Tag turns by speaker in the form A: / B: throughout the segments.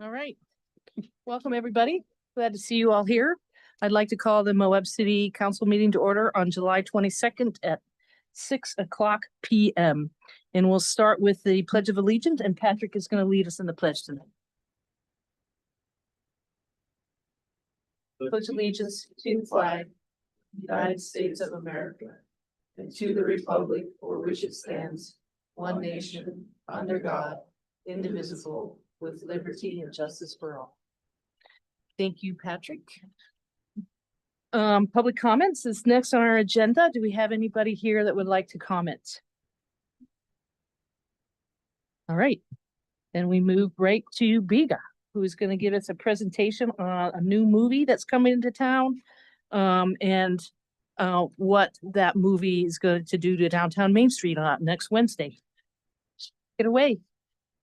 A: All right. Welcome, everybody. Glad to see you all here. I'd like to call the Moab City Council meeting to order on July 22nd at 6:00 p.m. And we'll start with the Pledge of Allegiance, and Patrick is going to lead us in the pledge tonight. Pledge allegiance to the flag, United States of America, and to the republic for which it stands, one nation, under God, indivisible, with liberty and justice for all. Thank you, Patrick. Public comments is next on our agenda. Do we have anybody here that would like to comment? All right. Then we move right to Biga, who is going to give us a presentation on a new movie that's coming into town, and what that movie is going to do to downtown Main Street next Wednesday. Get away.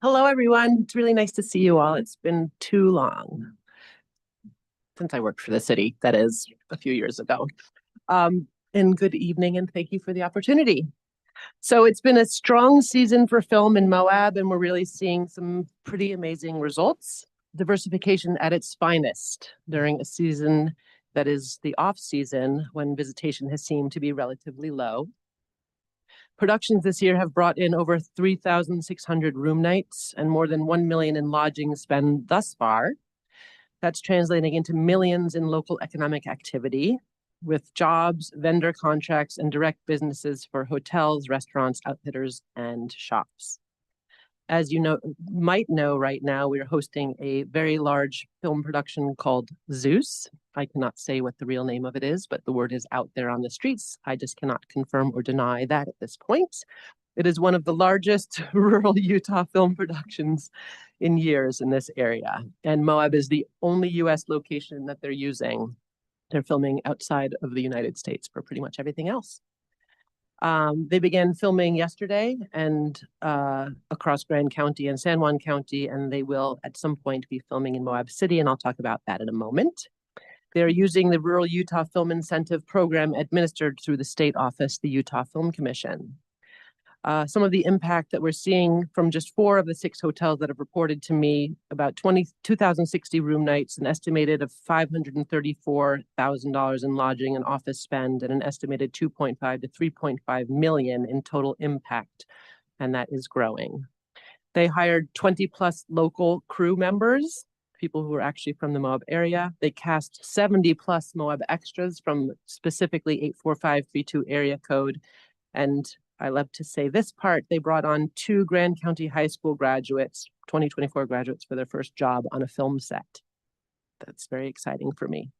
B: Hello, everyone. It's really nice to see you all. It's been too long since I worked for the city, that is a few years ago. And good evening, and thank you for the opportunity. So it's been a strong season for film in Moab, and we're really seeing some pretty amazing results. Diversification at its finest during a season that is the off season when visitation has seemed to be relatively low. Productions this year have brought in over 3,600 room nights and more than 1 million in lodging spend thus far. That's translating into millions in local economic activity with jobs, vendor contracts, and direct businesses for hotels, restaurants, outfitters, and shops. As you might know right now, we're hosting a very large film production called Zeus. I cannot say what the real name of it is, but the word is out there on the streets. I just cannot confirm or deny that at this point. It is one of the largest rural Utah film productions in years in this area. And Moab is the only US location that they're using. They're filming outside of the United States for pretty much everything else. They began filming yesterday and across Grand County and San Juan County, and they will at some point be filming in Moab City, and I'll talk about that in a moment. They're using the Rural Utah Film Incentive Program administered through the state office, the Utah Film Commission. Some of the impact that we're seeing from just 4 of the 6 hotels that have reported to me, about 2,060 room nights, an estimated of $534,000 in lodging and office spend, and an estimated 2.5 to 3.5 million in total impact, and that is growing. They hired 20 plus local crew members, people who are actually from the Moab area. They cast 70 plus Moab extras from specifically 84532 area code, and I love to say this part, they brought on 2 Grand County High School graduates, 2024 graduates, for their first job on a film set. That's very exciting for me.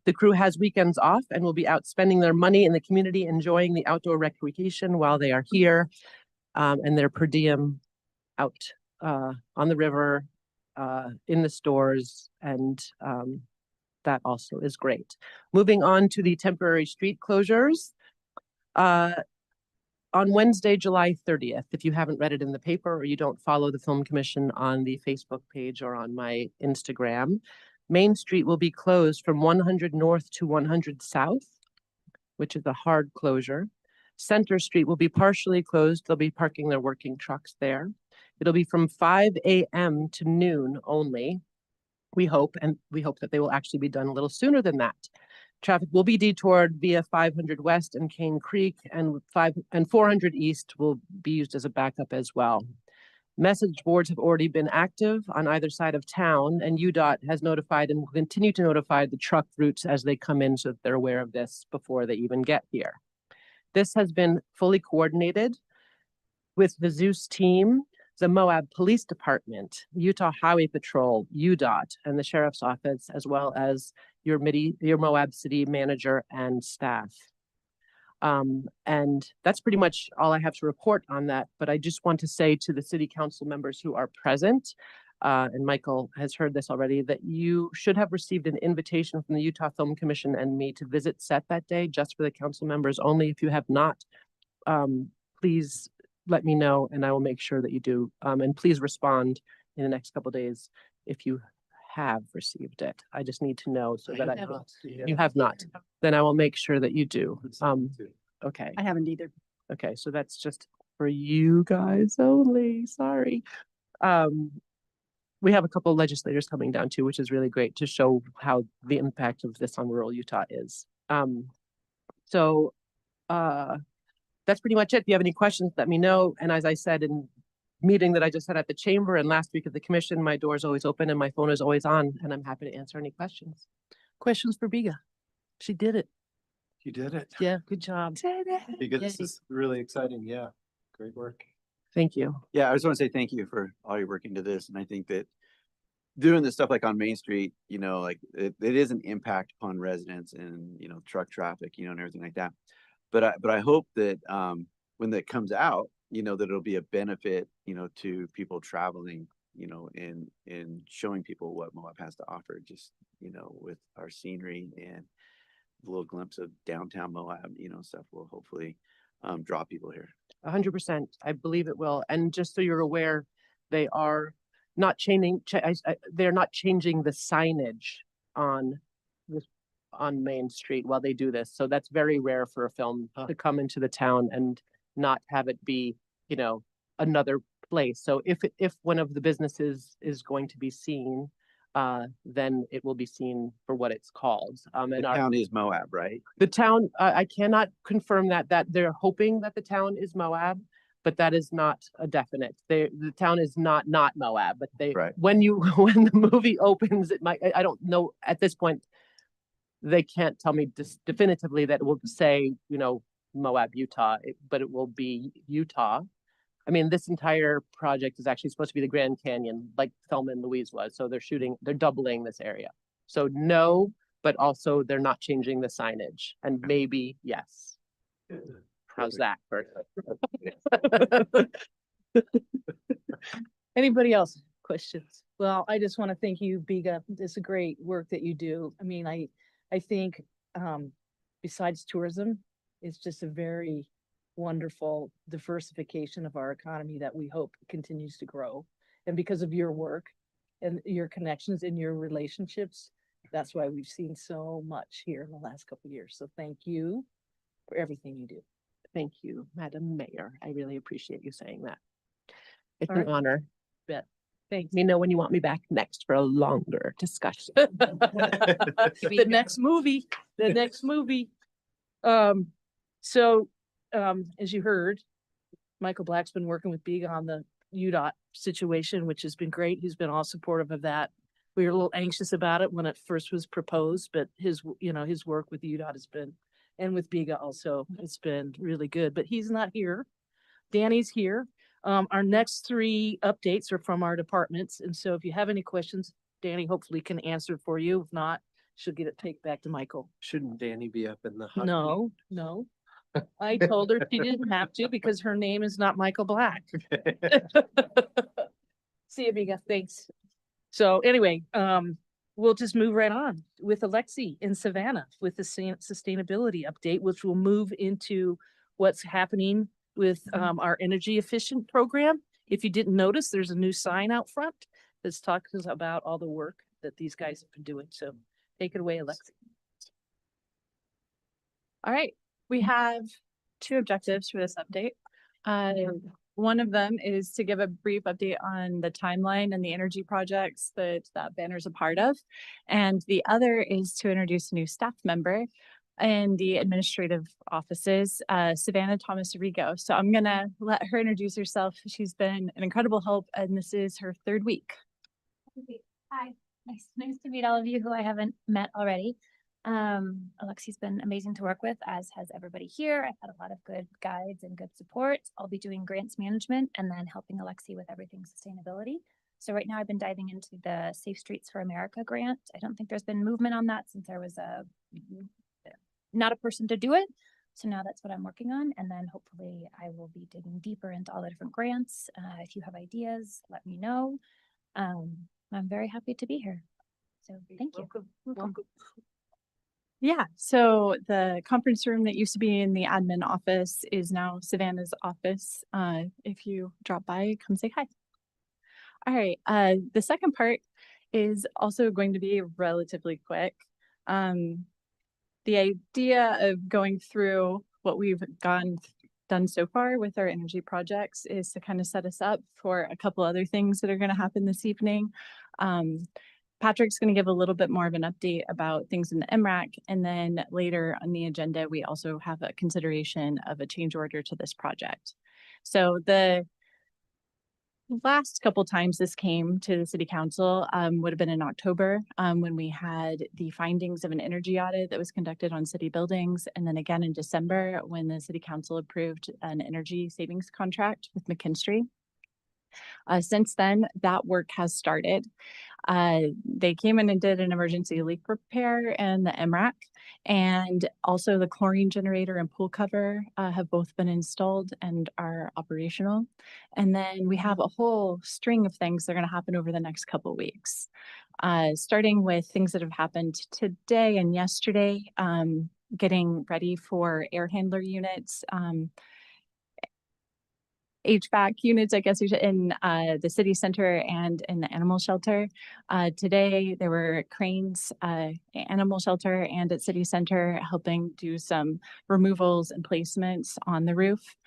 B: The crew has weekends off and will be out spending their money in the community, enjoying the outdoor recreation while they are here, and their per diem out on the river, in the stores, and that also is great. Moving on to the temporary street closures. On Wednesday, July 30th, if you haven't read it in the paper or you don't follow the Film Commission on the Facebook page or on my Instagram, Main Street will be closed from 100 North to 100 South, which is a hard closure. Center Street will be partially closed. They'll be parking their working trucks there. It'll be from 5 a.m. to noon only. We hope that they will actually be done a little sooner than that. Traffic will be detoured via 500 West and Cane Creek, and 400 East will be used as a backup as well. Message boards have already been active on either side of town, and UDOT has notified and will continue to notify the truck routes as they come in so that they're aware of this before they even get here. This has been fully coordinated with the Zeus team, the Moab Police Department, Utah Highway Patrol, UDOT, and the Sheriff's Office, as well as your Moab City manager and staff. And that's pretty much all I have to report on that. But I just want to say to the city council members who are present, and Michael has heard this already, that you should have received an invitation from the Utah Film Commission and me to visit set that day, just for the council members only. If you have not, please let me know and I will make sure that you do. And please respond in the next couple of days if you have received it. I just need to know so that you have not. Then I will make sure that you do. Okay.
C: I haven't either.
B: Okay, so that's just for you guys only, sorry. We have a couple of legislators coming down too, which is really great to show how the impact of this on rural Utah is. So that's pretty much it. If you have any questions, let me know. And as I said in meeting that I just had at the chamber and last week at the commission, my door is always open and my phone is always on, and I'm happy to answer any questions.
A: Questions for Biga? She did it.
C: You did it.
A: Yeah, good job.
C: Because this
A: Yay.
C: is really exciting. Yeah. Great work.
B: Thank you.
D: Yeah, I just want to say thank you for all your work into this. And I think that doing this stuff like on Main Street, you know, like it is an impact upon residents and, you know, truck traffic, you know, and everything like that. But I hope that when that comes out, you know, that it'll be a benefit, you know, to people traveling, you know, in showing people what Moab has to offer, just, you know, with our scenery and a little glimpse of downtown Moab, you know, stuff will hopefully draw people here.
B: 100%. I believe it will. And just so you're aware, they are not changing. They're not changing the signage on Main Street while they do this. So that's very rare for a film to come into the town and not have it be, you know, another place. So if one of the businesses is going to be seen, then it will be seen for what it's called.
D: The
B: And
D: town is Moab, right?
B: the town, I cannot confirm that they're hoping that the town is Moab, but that is not a definite. The town is not Moab, but
D: Right.
B: when when the movie opens, it might, I don't know at this point. They can't tell me definitively that it will say, you know, Moab, Utah, but it will be Utah. I mean, this entire project is actually supposed to be the Grand Canyon, like Thelma and Louise was. So they're doubling this area. So no, but also they're not changing the signage, and maybe yes. How's that?
A: Anybody else? Questions? Well, I just want to thank you, Biga. It's a great work that you do. I mean, I think besides tourism, it's just a very wonderful diversification of our economy that we hope continues to grow. And because of your work and your connections and your relationships, that's why we've seen so much here in the last couple of years. So thank you for everything you do.
B: Thank you, Madam Mayor. I really appreciate you saying that. It's
A: All
B: an
A: right.
B: honor.
A: Bet. Thanks.
B: Let me know when you want me back next for a longer discussion.
A: The next movie, the next movie. So, as you heard, Michael Black's been working with Biga on the UDOT situation, which has been great. He's been all supportive of that. We were a little anxious about it when it first was proposed, but his work with UDOT has been, and with Biga also, it's been really good, but he's not here. Danny's here. Our next three updates are from our departments. And so if you have any questions, Danny hopefully can answer for you. If not, she'll get it take back to Michael.
C: Shouldn't Danny be up in the hot
A: No. I told her she didn't have to because her name is not Michael Black.
C: seat?
A: See you, Biga. Thanks. So anyway, we'll just move right on with Alexi in Savannah with the sustainability update, which will move into what's happening with our energy efficient program. If you didn't notice, there's a new sign out front that's talking about all the work that these guys have been doing. So take it away, Alexi.
E: All right, we have two objectives for this update. One of them is to give a brief update on the timeline and the energy projects that banner is a part of. And the other is to introduce a new staff member in the administrative offices, Savannah Thomas Rigo. So I'm gonna let her introduce herself. She's been an incredible help, and this is her third week.
F: Hi, nice to meet all of you who I haven't met already. Alexi's been amazing to work with, as has everybody here. I've had a lot of good guides and good support. I'll be doing grants management and then helping Alexi with everything sustainability. So right now I've been diving into the Safe Streets for America grant. I don't think there's been movement on that since there was not a person to do it. So now that's what I'm working on. And then hopefully I will be digging deeper into all the different grants. If you have ideas, let me know. I'm very happy to be here. So thank you.
A: Welcome.
E: Yeah, so the conference room that used to be in the admin office is now Savannah's office. If you drop by, come say hi. All right, the second part is also going to be relatively quick. The idea of going through what we've gone done so far with our energy projects is to kind of set us up for a couple other things that are going to happen this evening. Patrick's going to give a little bit more of an update about things in the MRAC, and then later on the agenda, we also have a consideration of a change order to this project. So the last couple times this came to the city council would have been in October when we had the findings of an energy audit that was conducted on city buildings, and then again in December when the city council approved an energy savings contract with McKinstry. Since then, that work has started. They came in and did an emergency leak repair in the MRAC, and also the chlorine generator and pool cover have both been installed and are operational. And then we have a whole string of things that are going to happen over the next couple of weeks, starting with things that have happened today and yesterday, getting ready for air handler units, HVAC units, I guess, in the city center and in the animal shelter. Today, there were cranes, animal shelter and at city center helping do some removals and placements on the roof.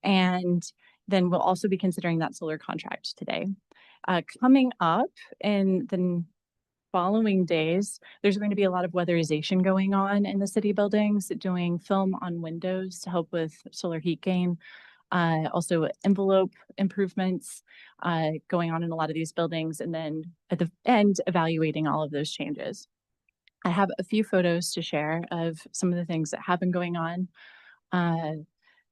E: And then we'll also be considering that solar contract today. Coming up in the following days, there's going to be a lot of weatherization going on in the city buildings, doing film on windows to help with solar heat gain. Also envelope improvements going on in a lot of these buildings, and then at the end, evaluating all of those changes. I have a few photos to share of some of the things that have been going on,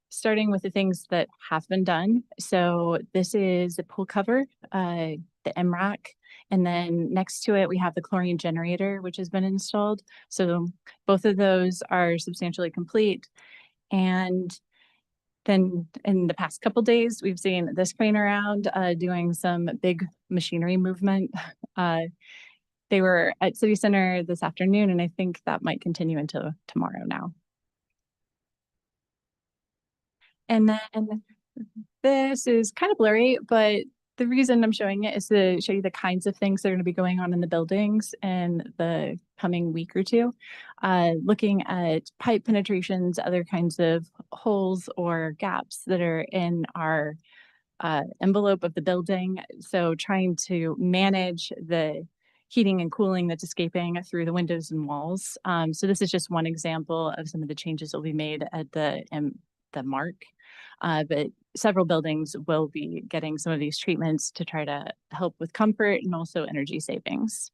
E: starting with the things that have been done. So this is the pool cover, the MRAC, and then next to it, we have the chlorine generator, which has been installed. So both of those are substantially complete. And then in the past couple days, we've seen this crane around doing some big machinery movement. They were at City Center this afternoon, and I think that might continue until tomorrow now. And then this is kind of blurry, but the reason I'm showing it is to show you the kinds of things that are going to be going on in the buildings in the coming week or two. Looking at pipe penetrations, other kinds of holes or gaps that are in our envelope of the building. So trying to manage the heating and cooling that's escaping through the windows and walls. So this is just one example of some of the changes that will be made at the MARC. But several buildings will be getting some of these treatments to try to help with comfort and also energy savings.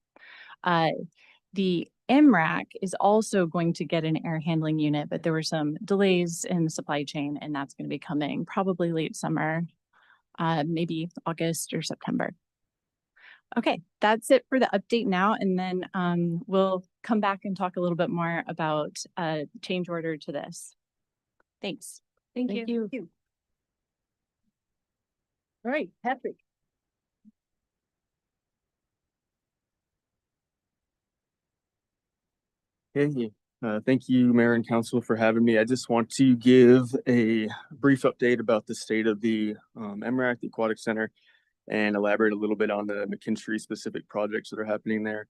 E: The MRAC is also going to get an air handling unit, but there were some delays in the supply chain, and that's going to be coming probably late summer, maybe August or September. Okay, that's it for the update now, and then we'll come back and talk a little bit more about a change order to this. Thanks.
F: Thank you.
A: All right, Patrick.
G: Hey, thank you, Mayor and Council, for having me. I just want to give a brief update about the state of the MRAC, the Aquatic Center, and elaborate a little bit on the McKinstry specific projects that are happening there.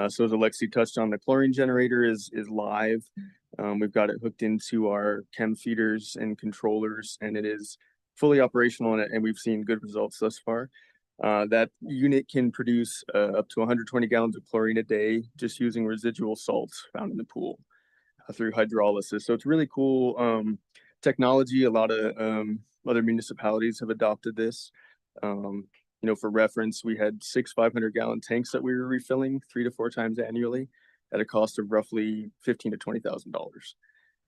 G: So as Alexi touched on, the chlorine generator is live. We've got it hooked into our chem feeders and controllers, and it is fully operational, and we've seen good results thus far. That unit can produce up to 120 gallons of chlorine a day just using residual salts found in the pool through hydrolysis. So it's really cool technology. A lot of other municipalities have adopted this. You know, for reference, we had 6 500-gallon tanks that we were refilling 3 to 4 times annually at a cost of roughly $15,000 to $20,000.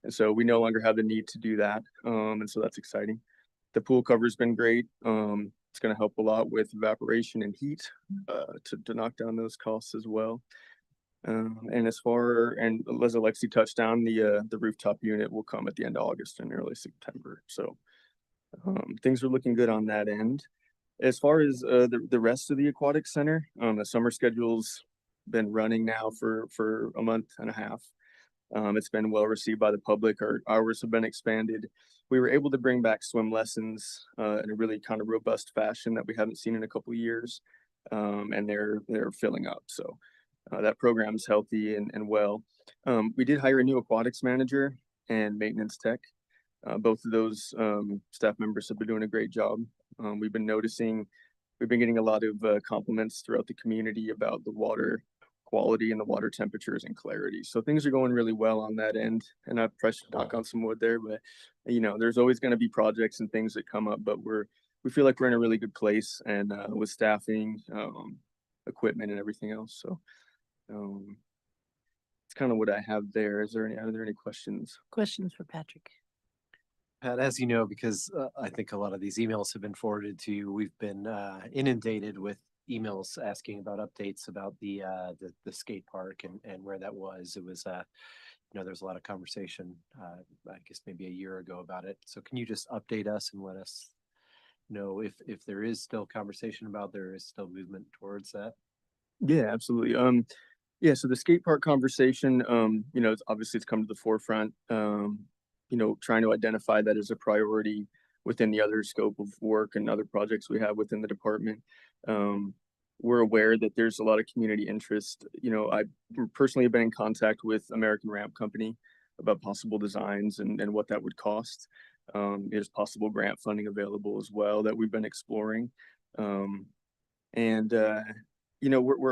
G: And so we no longer have the need to do that. And so that's exciting. The pool cover has been great. It's going to help a lot with evaporation and heat to knock down those costs as well. And as Alexi touched on, the rooftop unit will come at the end of August and early September. So things are looking good on that end. As far as the rest of the aquatic center, the summer schedule's been running now for a month and a half. It's been well received by the public. Our hours have been expanded. We were able to bring back swim lessons in a really kind of robust fashion that we haven't seen in a couple of years, and they're filling up. So that program's healthy and well. We did hire a new aquatics manager and maintenance tech. Both of those staff members have been doing a great job. We've been getting a lot of compliments throughout the community about the water quality and the water temperatures and clarity. So things are going really well on that end. And I've pressed knock on some wood there, but there's always going to be projects and things that come up, but we feel like we're in a really good place and with staffing, equipment and everything else. So it's kind of what I have there. Are there any questions?
A: Questions for Patrick?
C: Pat, as you know, because I think a lot of these emails have been forwarded to you, we've been inundated with emails asking about updates about the skate park and where that was. It was, there was a lot of conversation, I guess maybe a year ago about it. So can you just update us and let us know if there is still conversation about, there is still movement towards that?
G: Yeah, absolutely. So the skate park conversation, it's come to the forefront. Trying to identify that as a priority within the other scope of work and other projects we have within the department. We're aware that there's a lot of community interest. I personally have been in contact with American Ramp Company about possible designs and what that would cost. There's possible grant funding available as well that we've been exploring. We're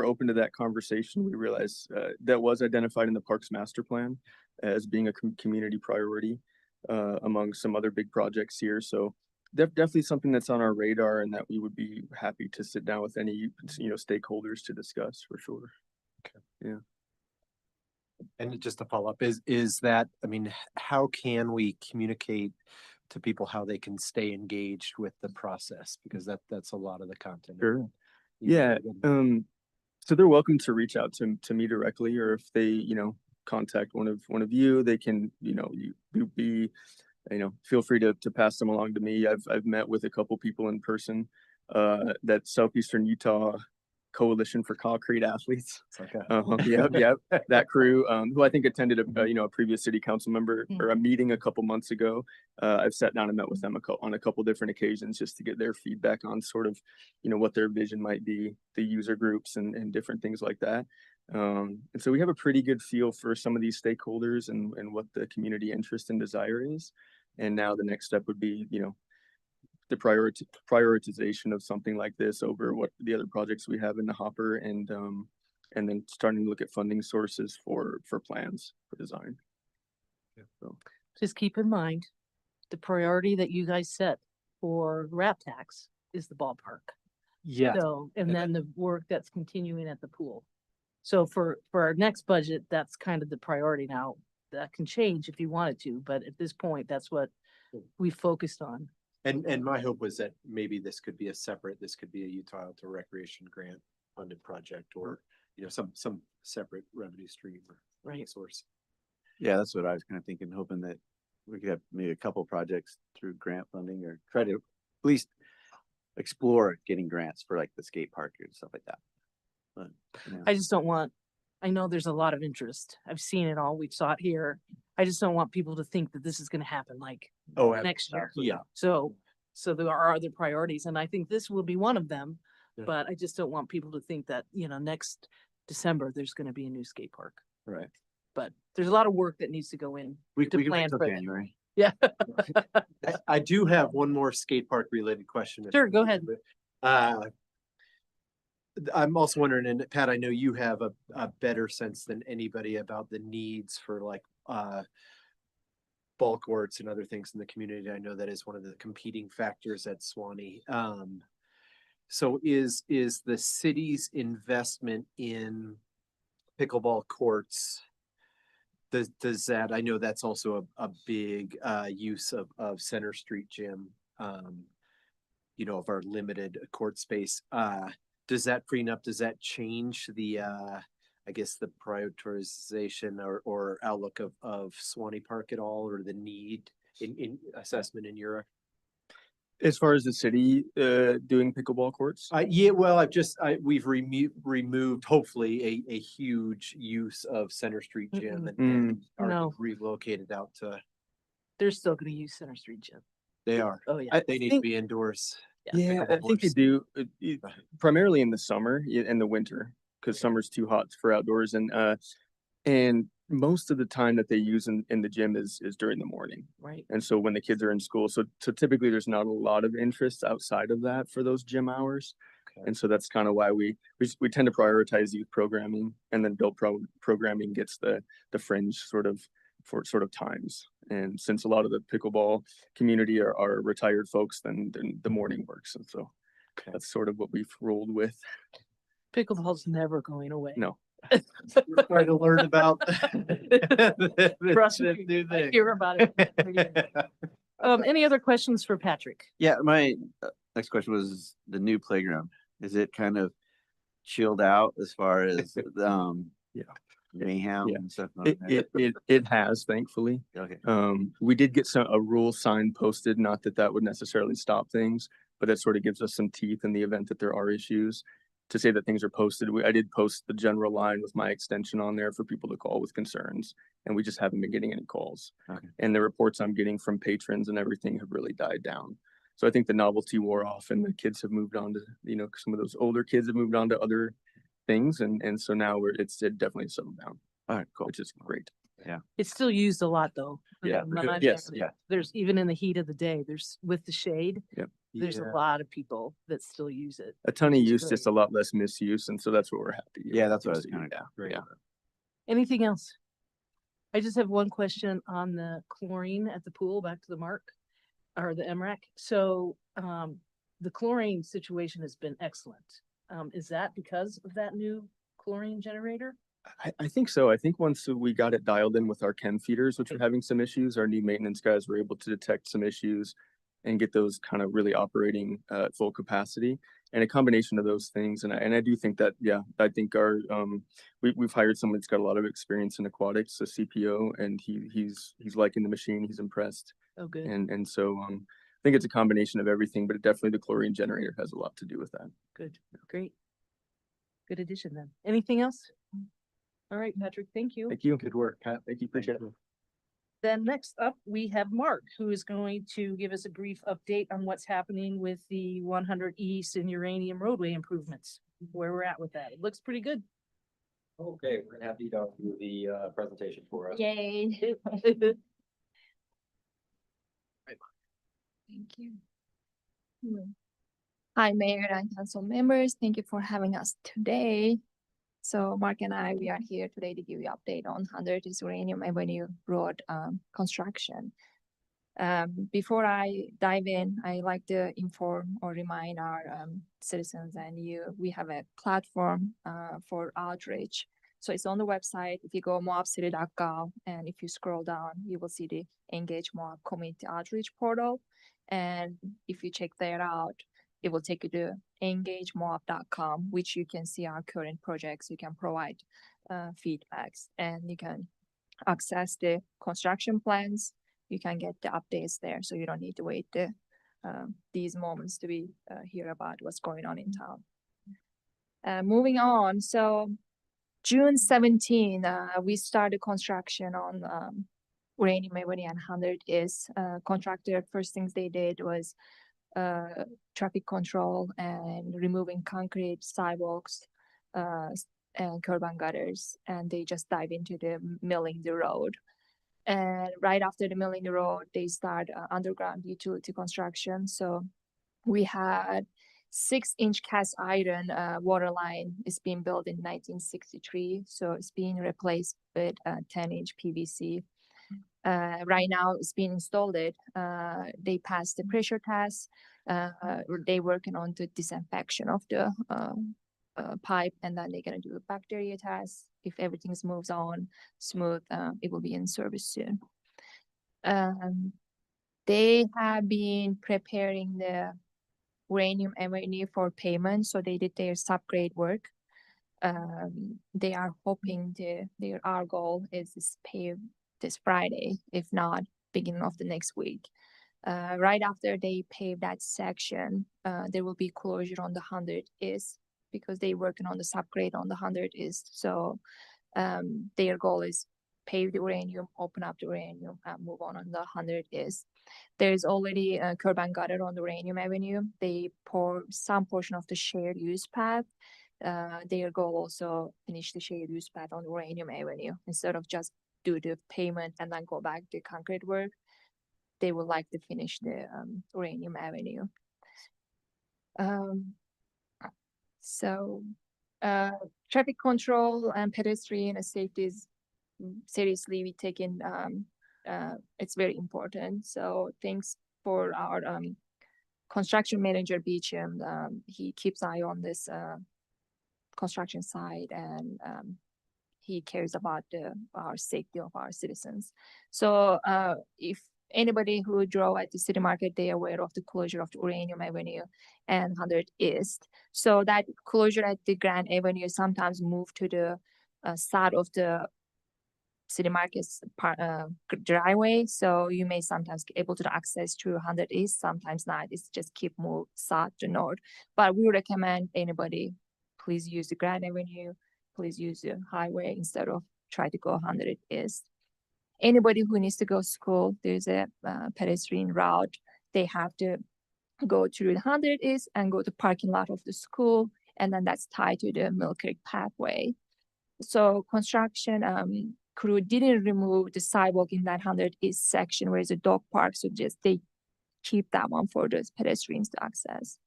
G: open to that conversation. We realize that was identified in the Parks Master Plan as being a community priority among some other big projects here. So definitely something that's on our radar and that we would be happy to sit down with any stakeholders to discuss for sure.
C: Okay.
G: Yeah.
C: And just to follow up, is that, how can we communicate to people how they can stay engaged with the process? Because that's a lot of the content.
G: Sure. Yeah. So they're welcome to reach out to me directly, or if they, contact one of you, they can, feel free to pass them along to me. I've met with a couple people in person, that Southeastern Utah Coalition for Concrete Athletes.
C: It's like
G: That crew, who I think attended a previous city council member or a meeting a couple months ago. I've sat down and met with them on a couple different occasions just to get their feedback on sort of, what their vision might be, the user groups and different things like that. And so we have a pretty good feel for some of these stakeholders and what the community interest and desire is. And now the next step would be, the prioritization of something like this over what the other projects we have in the hopper, and then starting to look at funding sources for plans for design.
C: Yeah.
G: So
A: Just keep in mind, the priority that you guys set for wrap tax is the ballpark.
C: Yeah.
A: So, and then the work that's continuing at the pool. So for our next budget, that's kind of the priority now. That can change if you wanted to, but at this point, that's what we focused on.
C: And my hope was that maybe this could be a Utah Outdoor Recreation grant funded project, or, some separate revenue stream or source.
D: Yeah, that's what I was kind of thinking, hoping that we could have maybe a couple projects through grant funding, or try to at least explore getting grants for like the skate park and stuff like that. But
A: I just don't want, I know there's a lot of interest. I've seen it all. We saw it here. I just don't want people to think that this is going to happen like next year.
C: Yeah.
A: So there are other priorities, and I think this will be one of them.
C: Yeah.
A: But I just don't want people to think that, next December, there's going to be a new skate park.
C: Right.
A: But there's a lot of work that needs to go in.
D: we
A: To
D: can
A: plan
D: wait till
A: for that.
D: January.
A: Yeah.
C: I do have one more skate park related question.
A: Sure, go ahead.
C: I'm also wondering, and Pat, I know you have a better sense than anybody about the needs for like ball courts and other things in the community. I know that is one of the competing factors at Swanee. So is the city's investment in pickleball courts, does that, I know that's also a big use of Center Street Gym, of our limited court space. Does that freeing up, does that change the, I guess, the prioritization or outlook of Swanee Park at all, or the need in assessment in your?
G: as far as the city doing pickleball courts,
C: Yeah, well, we've removed hopefully a huge use of Center Street Gym and are
A: No.
C: relocated out to.
A: They're still going to use Center Street Gym.
C: They are.
A: Oh, yeah.
C: They need to be indoors.
G: yeah, I think they do primarily in the summer and the winter, because summer's too hot for outdoors, and most of the time that they use in the gym is during the morning.
A: Right.
G: And so when the kids are in school, so typically there's not a lot of interest outside of that for those gym hours.
C: Okay.
G: And so that's kind of why we tend to prioritize youth programming, and then adult programming gets the fringe sort of times. And since a lot of the pickleball community are retired folks, then the morning works. And so
C: Okay.
G: that's sort of what we've rolled with.
A: Pickleball's never going away.
G: No.
C: We're trying to learn about.
A: Trust
C: this
A: me,
C: new
A: I
C: thing.
A: hear about it. Any other questions for Patrick?
D: Yeah, my next question was the new playground. Is it kind of chilled out as far as
G: Yeah.
D: mayhem
G: Yeah.
D: and stuff? on there?
G: It has, thankfully.
D: Okay.
G: We did get a rule sign posted, not that would necessarily stop things, but that sort of gives us some teeth in the event that there are issues. To say that things are posted, I did post the general line with my extension on there for people to call with concerns, and we just haven't been getting any calls.
D: Okay.
G: And the reports I'm getting from patrons and everything have really died down. So I think the novelty wore off, and the kids have moved on to, some of those older kids have moved on to other things, and so now it definitely settled down.
D: All right, cool.
G: Which is great.
A: It's still used a lot though.
G: Yeah,
A: Not
G: yes,
A: every-
D: yeah.
A: There's even in the heat of the day, with the shade, there's
C: Yeah.
A: a lot of people that still use it.
G: A ton of
A: Which is
G: use, just
A: great.
G: a lot less misuse, and so that's what we're happy.
D: Yeah, that's what I was
G: to
D: kinda
G: see.
C: Great.
G: Yeah.
A: Anything else? I just have one question on the chlorine at the pool, back to the mark, or the MRAC. So, the chlorine situation has been excellent. Is that because of that new chlorine generator?
G: I think so. I think once we got it dialed in with our chem feeders, which were having some issues, our new maintenance guys were able to detect some issues and get those kind of really operating at full capacity. And a combination of those things. And I do think that, I think we've hired someone that's got a lot of experience in aquatics, a CPO, and he's liking the machine. He's impressed.
A: Oh, good.
G: And so I think it's a combination of everything, but definitely the chlorine generator has a lot to do with that.
A: Good. Great. Good addition then. Anything else? All right, Patrick, thank you.
G: Thank you.
C: Good work, Pat.
G: Thank you. Appreciate it.
A: Then next up, we have Mark, who is going to give us a brief update on what's happening with the 100 East and Uranium roadway improvements, where we're at with that. It looks pretty good.
H: Okay, we're happy to do the presentation for us.
F: Yay. Thank you. Hi, Mayor and Council members. Thank you for having us today. So Mark and I, we are here today to give you an update on 100 East Uranium Avenue Road construction. Before I dive in, I like to inform or remind our citizens and you, we have a platform for outreach. So it's on the website. If you go moabcity.gov and if you scroll down, you will see the Engage Moab Community Outreach portal. And if you check that out, it will take you to engagemoab.com, which you can see our current projects. You can provide feedbacks and you can access the construction plans. You can get the updates there, so you don't need to wait these moments to be hear about what's going on in town. Moving on, so June 17, we started construction on Uranium Avenue and 100 is contractor. First things they did was traffic control and removing concrete sidewalks and curb and gutters, and they just dive into the milling the road. And right after the milling the road, they start underground utility construction. So we had 6-inch cast iron water line is being built in 1963. So it's being replaced with 10-inch PVC. Right now it's being installed. They passed the pressure test. They working on the disinfection of the pipe, and then they're gonna do a bacteria test. If everything moves on smooth, it will be in service soon. They have been preparing the Uranium Avenue for payment, so they did their subgrade work. They are hoping our goal is to pay this Friday, if not beginning of the next week. Right after they pave that section, there will be closure on the 100 East because they're working on the subgrade on the 100 East. So their goal is pave the uranium, open up the uranium, and move on the 100 East. There's already a curb and gutter on the Uranium Avenue. They pour some portion of the shared use path. Their goal also finish the shared use path on Uranium Avenue instead of just
I: do the payment and then go back to concrete work. They would like to finish the Uranium Avenue. So traffic control and pedestrian safety is seriously we take in. It's very important. So thanks for our construction manager Beecham. He keeps eye on this construction site, and he cares about our safety of our citizens. So if anybody who drove at the city market, they are aware of the closure of the Uranium Avenue and 100 East. So that closure at the Grand Avenue sometimes moved to the side of the city market's driveway. So you may sometimes be able to access to 100 East, sometimes not. It's just keep move south to north. But we recommend anybody, please use the Grand Avenue, please use the highway instead of try to go 100 East. Anybody who needs to go to school, there's a pedestrian route. They have to go through the 100 East and go to parking lot of the school, and then that's tied to the Mill Creek pathway. So construction crew didn't remove the sidewalk in that 100 East section where it's a dog park, so just they keep that one for those pedestrians to access.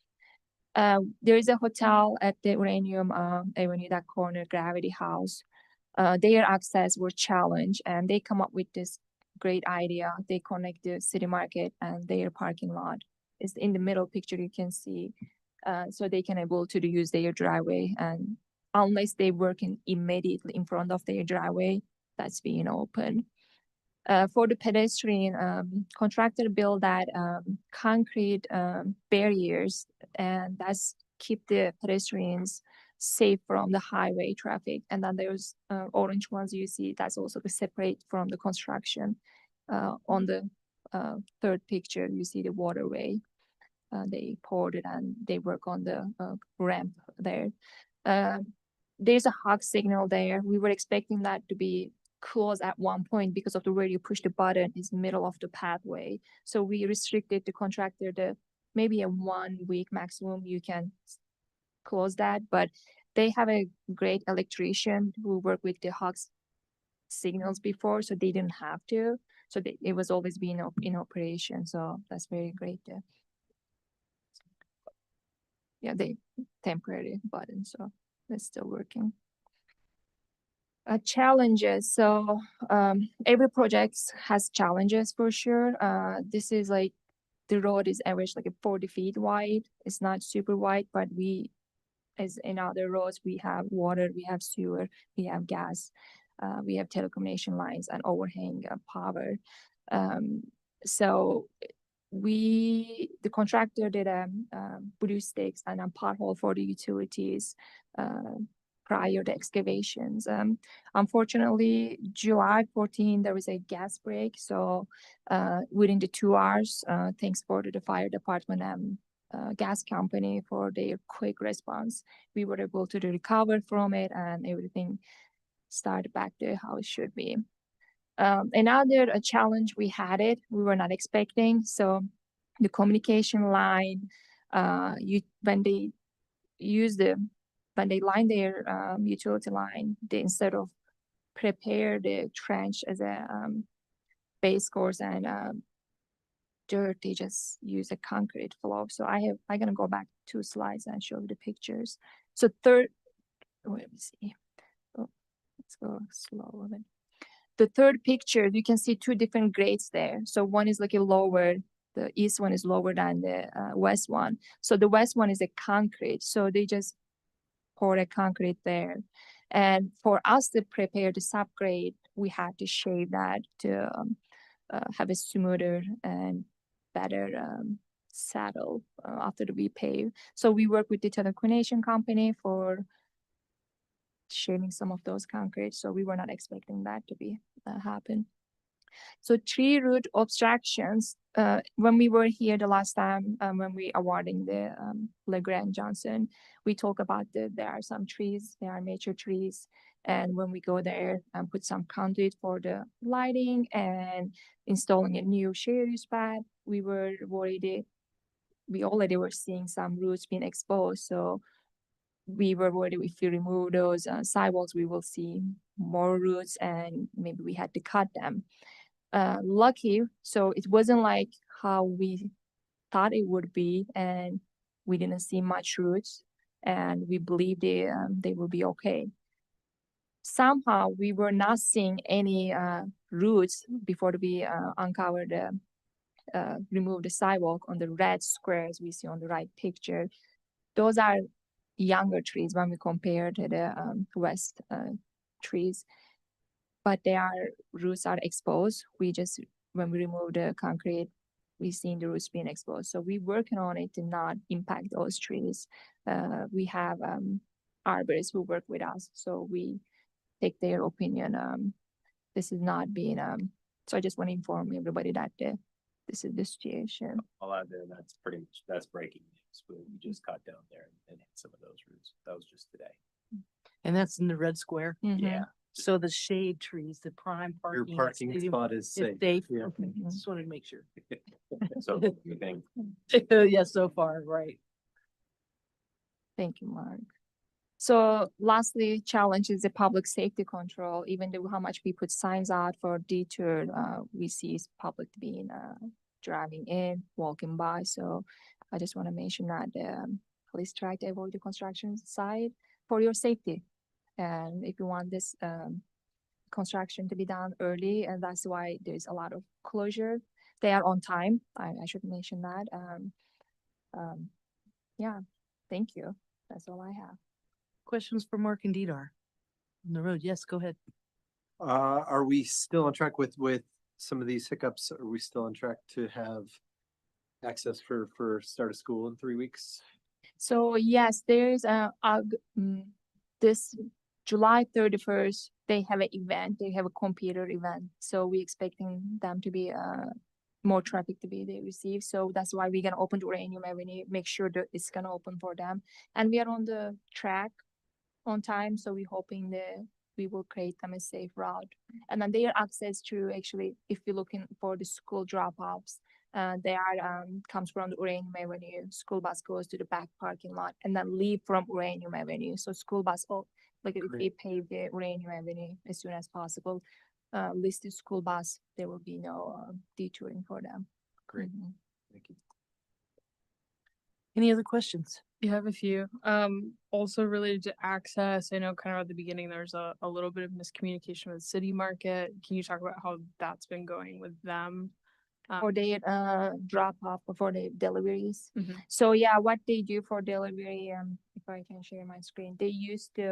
I: There is a hotel at the Uranium Avenue, that corner, Gravity House. Their access were challenged, and they come up with this great idea. They connect the city market and their parking lot. It's in the middle picture you can see, so they can able to use their driveway, and unless they working immediately in front of their driveway, that's being open. For the pedestrian, contractor built that concrete barriers, and that's keep the pedestrians safe from the highway traffic. And then there's orange ones you see, that's also the separate from the construction. On the third picture, you see the waterway. They poured it and they work on the ramp there. There's a hog signal there. We were expecting that to be closed at one point because of the way you push the button is middle of the pathway. So we restricted the contractor to maybe a 1 week maximum you can close that, but they have a great electrician who worked with the Hawks signals before, so they didn't have to. So it was always being in operation. So that's very great. Yeah, they temporary button, so it's still working. Challenges. So every project has challenges for sure. This is like the road is average like a 40 feet wide. It's not super wide, but we, as in other roads, we have water, we have sewer, we have gas, we have telecommunication lines and overhang power. So the contractor did a blue stakes and a pothole for the utilities prior to excavations. Unfortunately, July 14, there was a gas break. So within the 2 hours, thanks for the fire department and gas company for their quick response, we were able to recover from it and everything started back to how it should be. Another challenge we were not expecting. So the communication line, when they line their utility line, they instead of prepare the trench as a base course and dirt, they just use a concrete floor. So I'm gonna go back 2 slides and show you the pictures. So let me see. Oh, let's go slow a bit. The third picture, you can see 2 different grades there. So one is like a lower, the east one is lower than the west one. So the west one is a concrete. So they just pour a concrete there. And for us to prepare the subgrade, we had to shave that to have a smoother and better saddle after we pave. So we work with the telecommunication company for shaving some of those concrete. So we were not expecting that to be happen. So tree root obstructions, when we were here the last time, when we awarding the LeGrand Johnson, we talk about there are some trees, there are mature trees. And when we go there and put some conduit for the lighting and installing a new shade use pad, we were worried we already were seeing some roots being exposed. So we were worried if we remove those sidewalks, we will see more roots and maybe we had to cut them. Lucky, so it wasn't like how we thought it would be, and we didn't see much roots, and we believe they will be okay. Somehow we were not seeing any roots before we uncovered remove the sidewalk on the red squares we see on the right picture. Those are younger trees when we compare to the west trees, but their roots are exposed. We just, when we remove the concrete, we seen the roots being exposed. So we working on it to not impact those trees. We have arborists who work with us, so we take their opinion. This is not being, so I just want to inform everybody that this is the situation.
H: I'll add there, that's pretty much, that's breaking news. We just cut down there and hit some of those roots. That was just today.
A: And that's in the red square.
I: Mhm.
H: Yeah.
A: So the shade trees, the prime
C: Your
A: parking. at
C: parking
A: Stadium
C: spot is
A: is
C: safe.
A: safe.
C: Yeah.
A: Okay,
I: Mhm.
A: just wanted to make sure.
H: So you think,
A: Yeah, so far, right.
I: Thank you, Mark. So lastly, challenge is the public safety control. Even though how much we put signs out for detour, we see public being driving in, walking by. So I just want to mention that please try to avoid the construction site for your safety. And if you want this construction to be done early, and that's why there's a lot of closure. They are on time. I should mention that. Yeah, thank you. That's all I have.
A: Questions for Mark and Didar? On the road, yes, go ahead.
C: Are we still on track with some of these hiccups? Are we still on track to have access for start of school in 3 weeks?
I: So yes, there's this July 31st, they have an event, they have a computer event. So we expecting them to be more traffic to be they receive. So that's why we're gonna open to Uranium Avenue, make sure that it's gonna open for them. And we are on the track on time, so we're hoping that we will create them a safe route. And then their access to actually, if you're looking for the school drop-offs, they are comes from the Uranium Avenue. School bus goes to the back parking lot and then leave from Uranium Avenue. So school bus, like if we pave the Uranium Avenue as soon as possible, listed school bus, there will be no detouring for them.
C: Great,
I: Mhm.
C: thank you.
A: Any other questions?
J: You have a few. Also related to access, I know kind of at the beginning, there's a little bit of miscommunication with City Market. Can you talk about how that's been going with them?
I: For their drop off for the deliveries.
J: Mhm.
I: So yeah, what they do for delivery, if I can share my screen, they used to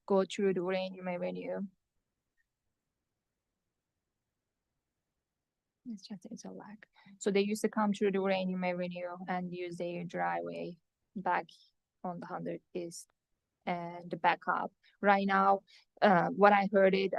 I: go through the Uranium Avenue. It's a lag. So they used to come through the Uranium Avenue and use their driveway back on the 100 East and the backup. Right now, what I heard it,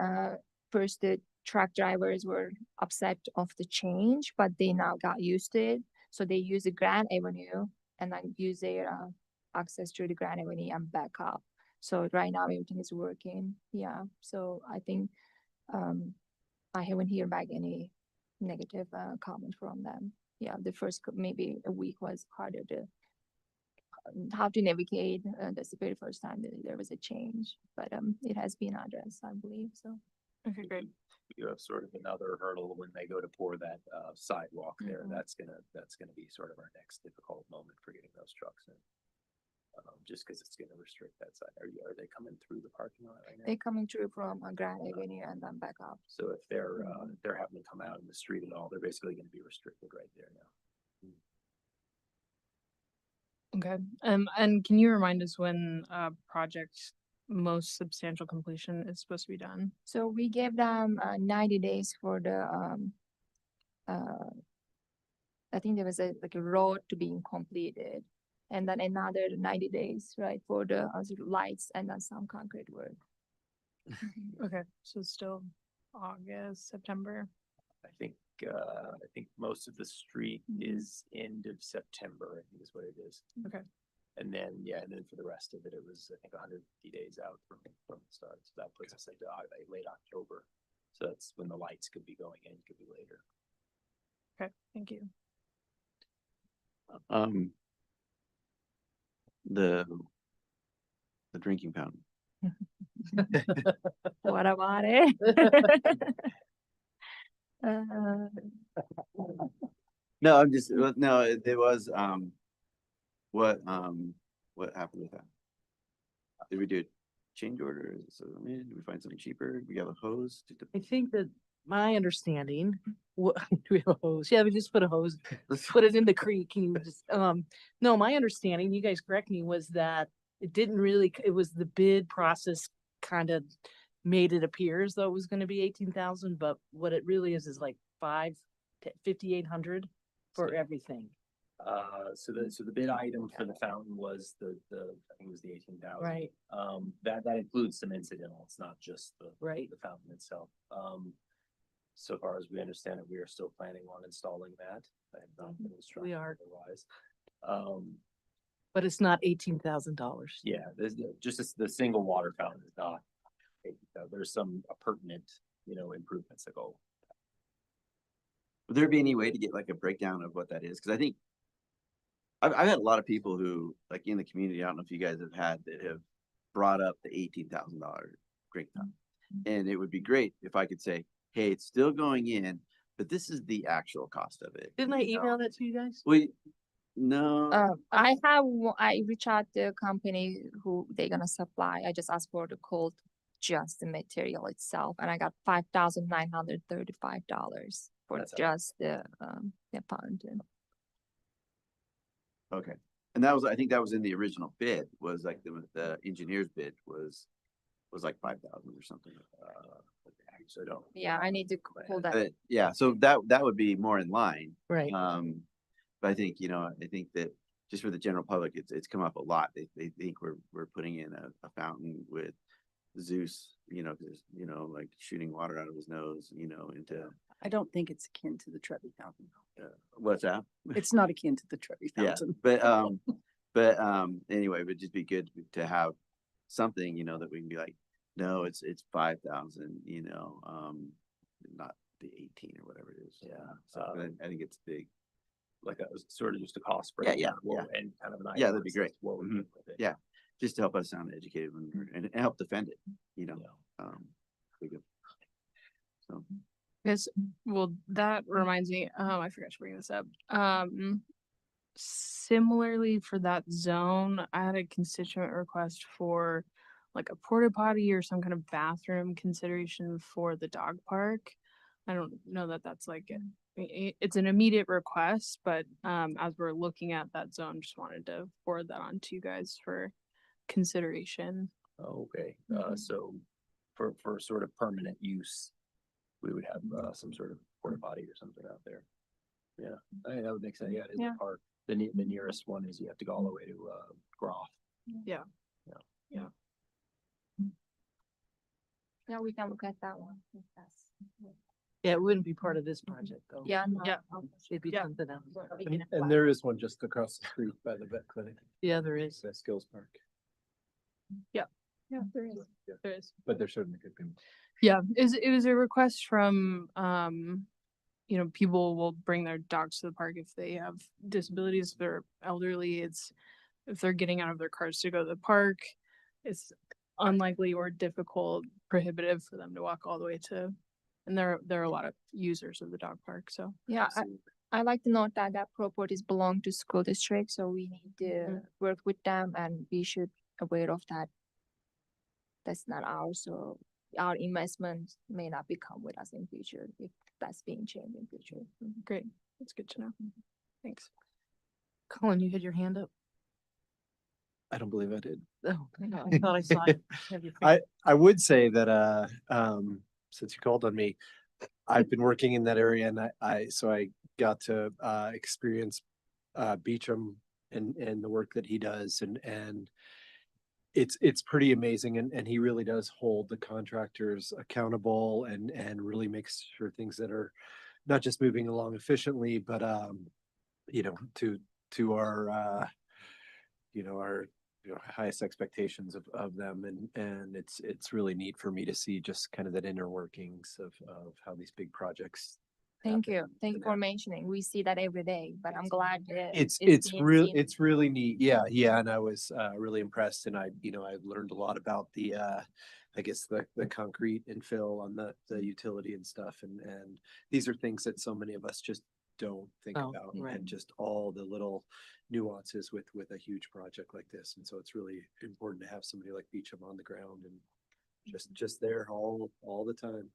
I: first the truck drivers were upset of the change, but they now got used to it. So they use the Grand Avenue and then use their access through the Grand Avenue and back up. So right now everything is working. Yeah. So I think I haven't heard back any negative comment from them. Yeah, the first maybe a week was harder to how to navigate. That's the very first time that there was a change, but it has been addressed, I believe. So
J: Okay, great.
H: you have sort of another hurdle when they go to pour that sidewalk there.
I: Mhm.
H: That's gonna be sort of our next difficult moment for getting those trucks in. Just because it's gonna restrict that side. Are they coming through the parking lot right now?
I: they're coming through from Grand Avenue and then back up.
H: So if they're having to come out in the street at all, they're basically gonna be restricted right there now.
J: Okay. And can you remind us when project most substantial completion is supposed to be done?
I: So we gave them 90 days for the I think there was like a road to being completed, and then another 90 days, right, for the lights and then some concrete work.
J: Okay, so it's still August, September.
H: I think most of the street is end of September, I think is what it is.
J: Okay.
H: And then, for the rest of it, it was, I think, 150 days out from the start. So that puts us into late October. So that's when the lights could be going in, could be later.
J: Okay, thank you.
D: The drinking fountain.
I: What about it?
D: No, I'm just, no, it was, what happened with that? Did we do a change order? So, I mean, did we find something cheaper? We got a hose?
A: I think that my understanding, what, do we have a hose? Yeah, we just put a hose, put it in the creek and you just, no, my understanding, you guys correct me, was that it didn't really, it was the bid process kind of made it appear as though it was gonna be 18,000, but what it really is like 5,800 for everything.
H: So the bid item for the fountain was the, I think it was the 18,000.
A: Right.
H: That includes some incidental. It's not just the
A: Right.
H: the fountain itself. So far as we understand it, we are still planning on installing that. I have not been instructed
A: We are.
H: otherwise.
A: But it's not $18,000.
H: Yeah, just the single water fountain is not. There's some pertinent, improvements that go.
D: Would there be any way to get like a breakdown of what that is? Cause I think I've had a lot of people who, like in the community, I don't know if you guys have had, that have brought up the $18,000 great fountain. And it would be great if I could say, hey, it's still going in, but this is the actual cost of it.
A: Didn't I email that to you guys?
D: No.
I: I reach out the company who they're gonna supply. I just asked for the quote, just the material itself, and I got $5,935 for
H: That's
I: just the fountain.
D: Okay. And that was, I think that was in the original bid, was like the engineer's bid was like 5,000 or something.
H: So I don't.
I: Yeah, I need to pull that.
D: But yeah, so that would be more in line.
A: Right.
D: But I think, I think that just for the general public, it's come up a lot. They think we're putting in a fountain with Zeus, because, like shooting water out of his nose, into.
K: I don't think it's akin to the Trevi Fountain.
D: What's that?
K: It's not akin to the Trevi
D: Yeah,
K: Fountain.
D: but anyway, it would just be good to have something, that we can be like, no, it's 5,000, not the 18 or whatever it is.
H: Yeah.
D: So I think it's big.
H: Like that was sort of just a cost.
D: Yeah,
H: breakdown, and kind of an
D: Yeah,
H: idea
D: that'd be
H: as
D: great.
H: to what we're
D: Mhm.
H: doing with it.
D: Yeah. Just to help us sound educated and help defend it,
H: Yeah.
D: we could- So,
J: Yes, well, that reminds me, I forgot to bring this up. Similarly for that zone, I had a constituent request for like a porta potty or some kind of bathroom consideration for the dog park. I don't know that that's like, it's an immediate request, but as we're looking at that zone, just wanted to forward that on to you guys for consideration.
H: Okay,
J: Mhm.
H: so for sort of permanent use, we would have some sort of porta potty or something out there. Yeah, I mean, that would make sense. Yeah, it is
J: Yeah.
H: a park. The nearest one is you have to go all the way to Groff.
J: Yeah.
I: Yeah, we can look at that one. if that's-
A: Yeah, it wouldn't be part of this project though.
I: Yeah, no.
J: Yeah.
A: It'd be
J: Yeah.
A: something else.
C: And there is one just across the street by the vet clinic,
A: Yeah, there is.
C: the skills park,
J: Yeah,
I: There is.
J: there is.
C: but there certainly could be.
J: Yeah, it was a request from, people will bring their dogs to the park if they have disabilities, if they're elderly, if they're getting out of their cars to go to the park, it's unlikely or difficult, prohibitive for them to walk all the way to, and there are a lot of users of the dog park, so.
I: Yeah, I like to note that properties belong to school district, so we need to work with them and we should aware of that. That's not ours, so our investment may not become with us in future if that's being changed in future.
J: Great, that's good to know. Thanks.
A: Colin, you had your hand up.
C: I don't believe I did.
A: Oh, I thought I saw it. Have your hand.
C: I would say that, since you called on me, I've been working in that area and I got to, experience, Beecham and the work that he does and it's pretty amazing and he really does hold the contractors accountable and really makes sure things that are not just moving along efficiently, but, to our, our highest expectations of them and it's really neat for me to see just kind of that inner workings of how these big projects
I: Thank you. Thank you for mentioning. We see that every day, but I'm glad that
C: It's
I: being
C: real,
I: seen.
C: it's really neat. Yeah, yeah. And I was really impressed, and I learned a lot about the I guess the concrete and fill on the utility and stuff. And these are things that so many of us just don't think
A: Oh,
C: about,
A: right.
C: and just all the little nuances with a huge project like this. And so it's really important to have somebody like Beecham on the ground and just there all the time.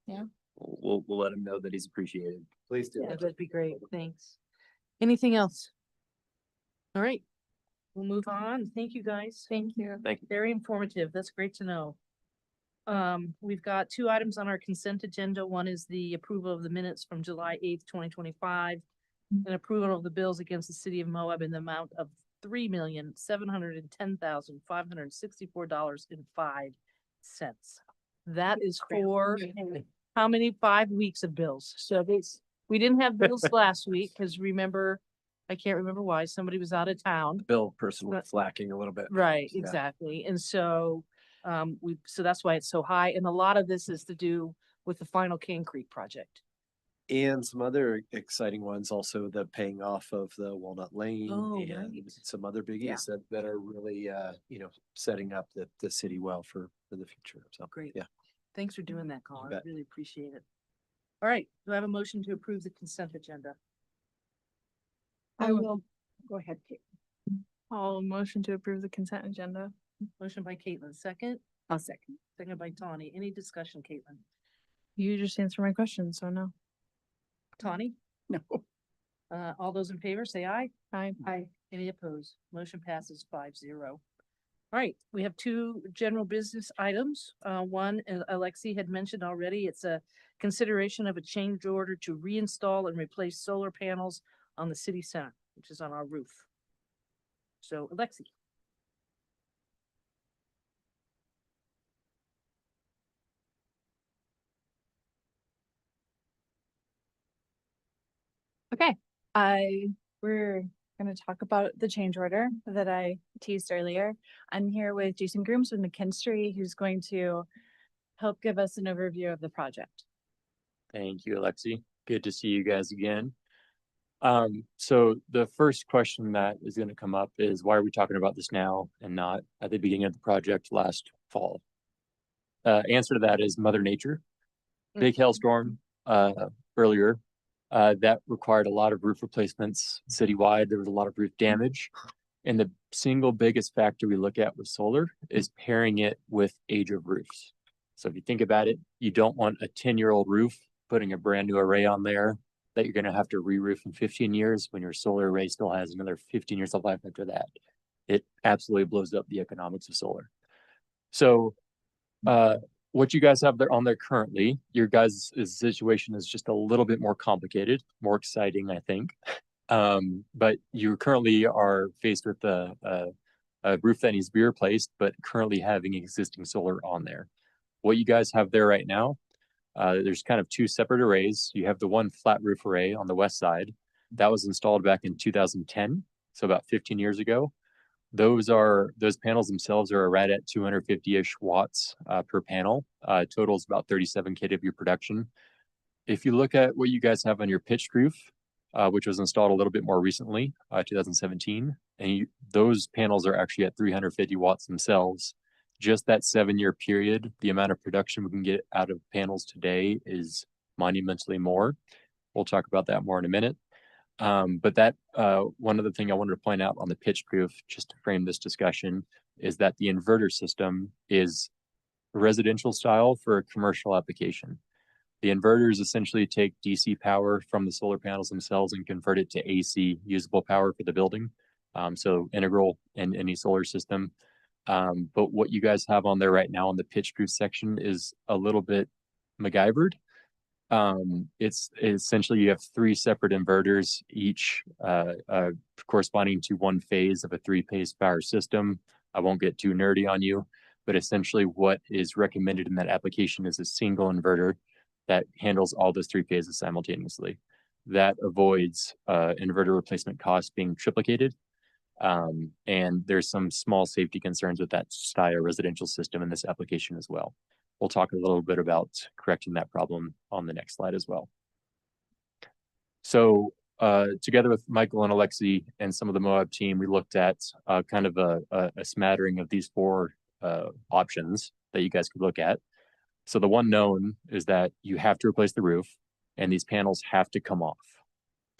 H: We'll let him know that he's appreciated.
C: Please do.
A: Yeah, that'd be great. Thanks. Anything else? All right, we'll move on. Thank you, guys.
I: Thank you.
H: Thank you.
A: Very informative. That's great to know. We've got two items on our consent agenda. One is the approval of the minutes from July 8th, 2025, and approval of the bills against the city of Moab in the amount of $3,710,564.05. That is for how many? 5 weeks of bills. So we didn't have bills last week because remember, I can't remember why, somebody was out of town.
C: Bill person was lacking a little bit.
A: Right,
C: Yeah.
A: exactly. And so so that's why it's so high. And a lot of this is to do with the final Cane Creek project.
C: And some other exciting ones, also the paying off of the Walnut Lane
A: Oh,
C: and
A: right.
C: some other biggies that are really, setting up the city well for the future. So,
A: Great.
C: yeah.
A: Thanks for doing that, Colin. I
C: bet.
A: really appreciate it. All right, do I have a motion to approve the consent agenda?
K: I will, go ahead, Kate.
J: I'll motion to approve the consent agenda.
A: Motion by Caitlin, second.
K: I'll second.
A: Second by Tawny. Any discussion, Caitlin?
J: You just answered my question, so no.
A: Tawny?
K: No.
A: All those in favor, say aye.
J: Aye.
K: Aye.
A: Any opposed? Motion passes 5-0. All right, we have two general business items. One, as Alexi had mentioned already, it's a consideration of a change order to reinstall and replace solar panels on the city center, which is on our roof. So Alexi.
E: Okay, we're gonna talk about the change order that I teased earlier. I'm here with Jason Grooms with McKinstry, who's going to help give us an overview of the project.
H: Thank you, Alexi. Good to see you guys again. So the first question that is going to come up is why are we talking about this now and not at the beginning of the project last fall? Answer to that is Mother Nature. Big hailstorm earlier that required a lot of roof replacements citywide. There was a lot of roof damage. And the single biggest factor we look at with solar is pairing it with age of roofs. So if you think about it, you don't want a 10-year-old roof putting a brand new array on there that you're going to have to re-roof in 15 years when your solar array still has another 15 years of life after that. It absolutely blows up the economics of solar. So what you guys have there on there currently, your guys' situation is just a little bit more complicated, more exciting, I think. But you currently are faced with a roof that needs to be replaced, but currently having existing solar on there. What you guys have there right now, there's kind of two separate arrays. You have the one flat roof array on the west side that was installed back in 2010, so about 15 years ago. Those panels themselves are right at 250-ish watts per panel. Total is about 37 kW production. If you look at what you guys have on your pitched roof, which was installed a little bit more recently, 2017, and those panels are actually at 350 watts themselves. Just that 7-year period, the amount of production we can get out of panels today is monumentally more. We'll talk about that more in a minute. But that one other thing I wanted to point out on the pitched roof, just to frame this discussion, is that the inverter system is residential style for a commercial application. The inverters essentially take DC power from the solar panels themselves and convert it to AC usable power for the building. So integral in any solar system. But what you guys have on there right now on the pitched roof section is a little bit MacGyvered. It's essentially you have 3 separate inverters, each corresponding to one phase of a 3-phase power system. I won't get too nerdy on you, but essentially what is recommended in that application is a single inverter that handles all those 3 phases simultaneously. That avoids inverter replacement costs being triplicated. And there's some small safety concerns with that style residential system in this application as well. We'll talk a little bit about correcting that problem on the next slide as well. So together with Michael and Alexi and some of the Moab team, we looked at kind of a smattering of these four options that you guys could look at. So the one known is that you have to replace the roof and these panels have to come off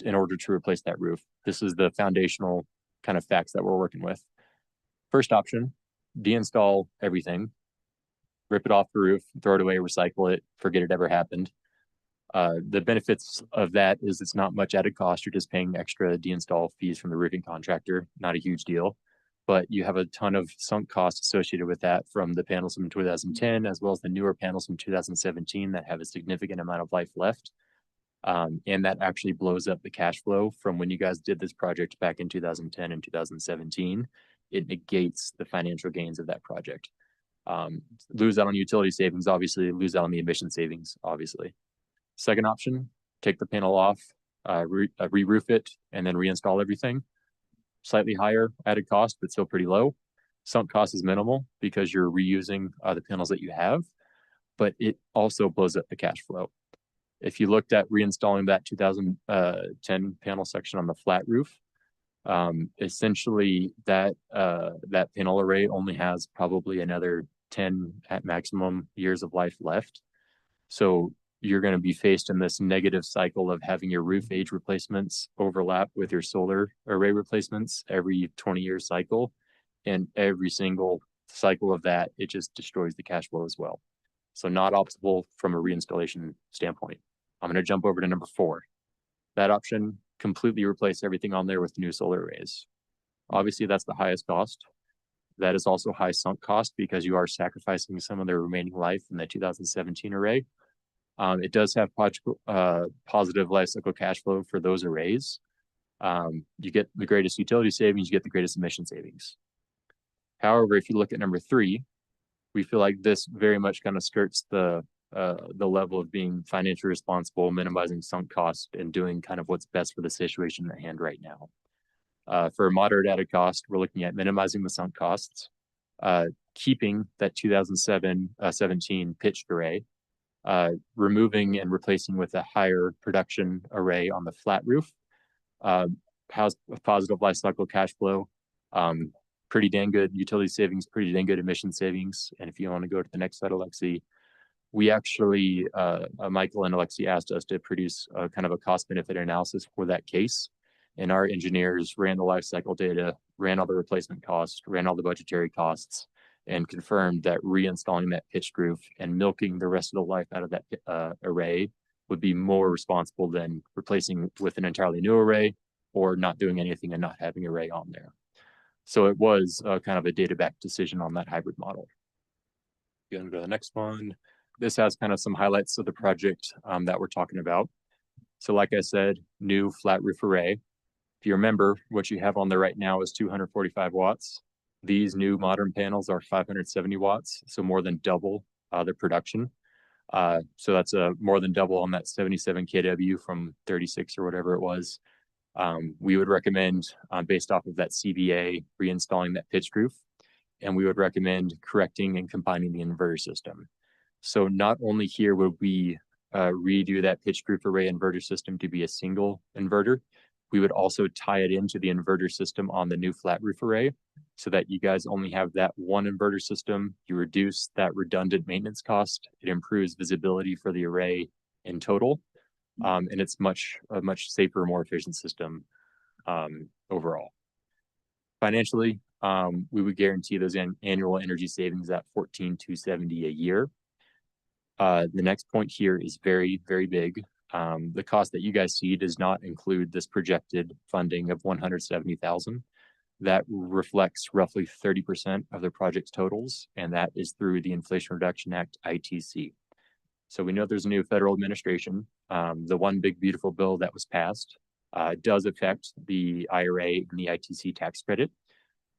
H: in order to replace that roof. This is the foundational kind of facts that we're working with. First option, deinstall everything, rip it off the roof, throw it away, recycle it, forget it ever happened. The benefits of that is it's not much added cost. You're just paying extra deinstall fees from the roofing contractor, not a huge deal. But you have a ton of sunk costs associated with that from the panels from 2010, as well as the newer panels from 2017 that have a significant amount of life left. And that actually blows up the cash flow from when you guys did this project back in 2010 and 2017. It negates the financial gains of that project. Lose out on utility savings, obviously, lose out on the emission savings, obviously. Second option, take the panel off, re-roof it, and then reinstall everything. Slightly higher added cost, but still pretty low. Sunk cost is minimal because you're reusing the panels that you have, but it also blows up the cash flow. If you looked at reinstalling that 2010 panel section on the flat roof, essentially that panel array only has probably another 10 at maximum years of life left. So you're going to be faced in this negative cycle of having your roof age replacements overlap with your solar array replacements every 20-year cycle. And every single cycle of that, it just destroys the cash flow as well. So not optimal from a reinstallation standpoint. I'm going to jump over to number 4. That option, completely replace everything on there with new solar arrays. Obviously, that's the highest cost. That is also high sunk cost because you are sacrificing some of the remaining life in the 2017 array. It does have positive life cycle cash flow for those arrays. You get the greatest utility savings, you get the greatest emission savings. However, if you look at number 3, we feel like this very much kind of skirts the level of being financially responsible, minimizing sunk cost, and doing kind of what's best for the situation at hand right now. For a moderate added cost, we're looking at minimizing the sunk costs, keeping that 2017 pitched array, removing and replacing with a higher production array on the flat roof, has a positive life cycle cash flow, pretty dang good utility savings, pretty dang good emission savings. And if you want to go to the next slide, Alexi, we actually, Michael and Alexi asked us to produce kind of a cost benefit analysis for that case. And our engineers ran the life cycle data, ran all the replacement costs, ran all the budgetary costs, and confirmed that reinstalling that pitched roof and milking the rest of the life out of that array would be more responsible than replacing with an entirely new array or not doing anything and not having an array on there. So it was kind of a data-backed decision on that hybrid model. Going to go to the next one. This has kind of some highlights of the project that we're talking about. So like I said, new flat roof array. If you remember, what you have on there right now is 245 watts. These new modern panels are 570 watts, so more than double the production. So that's more than double on that 77 kW from 36 or whatever it was. We would recommend, based off of that CBA, reinstalling that pitched roof, and we would recommend correcting and combining the inverter system. So not only here would we redo that pitched roof array inverter system to be a single inverter, we would also tie it into the inverter system on the new flat roof array so that you guys only have that one inverter system. You reduce that redundant maintenance cost. It improves visibility for the array in total. And it's a much safer, more efficient system overall. Financially, we would guarantee those annual energy savings at $14,270 a year. The next point here is very, very big. The cost that you guys see does not include this projected funding of $170,000. That reflects roughly 30% of the project's totals, and that is through the Inflation Reduction Act, ITC. So we know there's a new federal administration. The one big beautiful bill that was passed does affect the IRA and the ITC tax credit.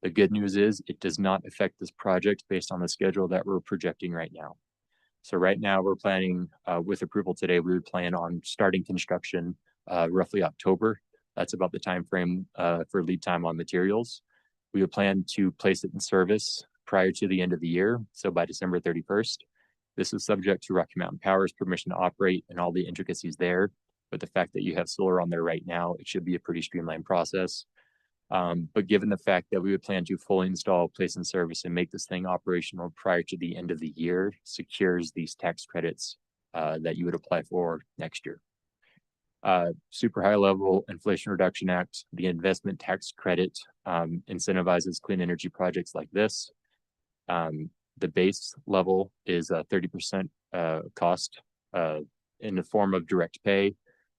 H: The good news is it does not affect this project based on the schedule that we're projecting right now. So right now we're planning, with approval today, we would plan on starting construction roughly October. That's about the time frame for lead time on materials. We would plan to place it in service prior to the end of the year, so by December 31st. This is subject to Rocky Mountain Power's permission to operate and all the intricacies there. But the fact that you have solar on there right now, it should be a pretty streamlined process. But given the fact that we would plan to fully install, place in service, and make this thing operational prior to the end of the year, secures these tax credits that you would apply for next year. Super high level Inflation Reduction Act, the investment tax credit incentivizes clean energy projects like this. The base level is 30% cost in the form of direct pay.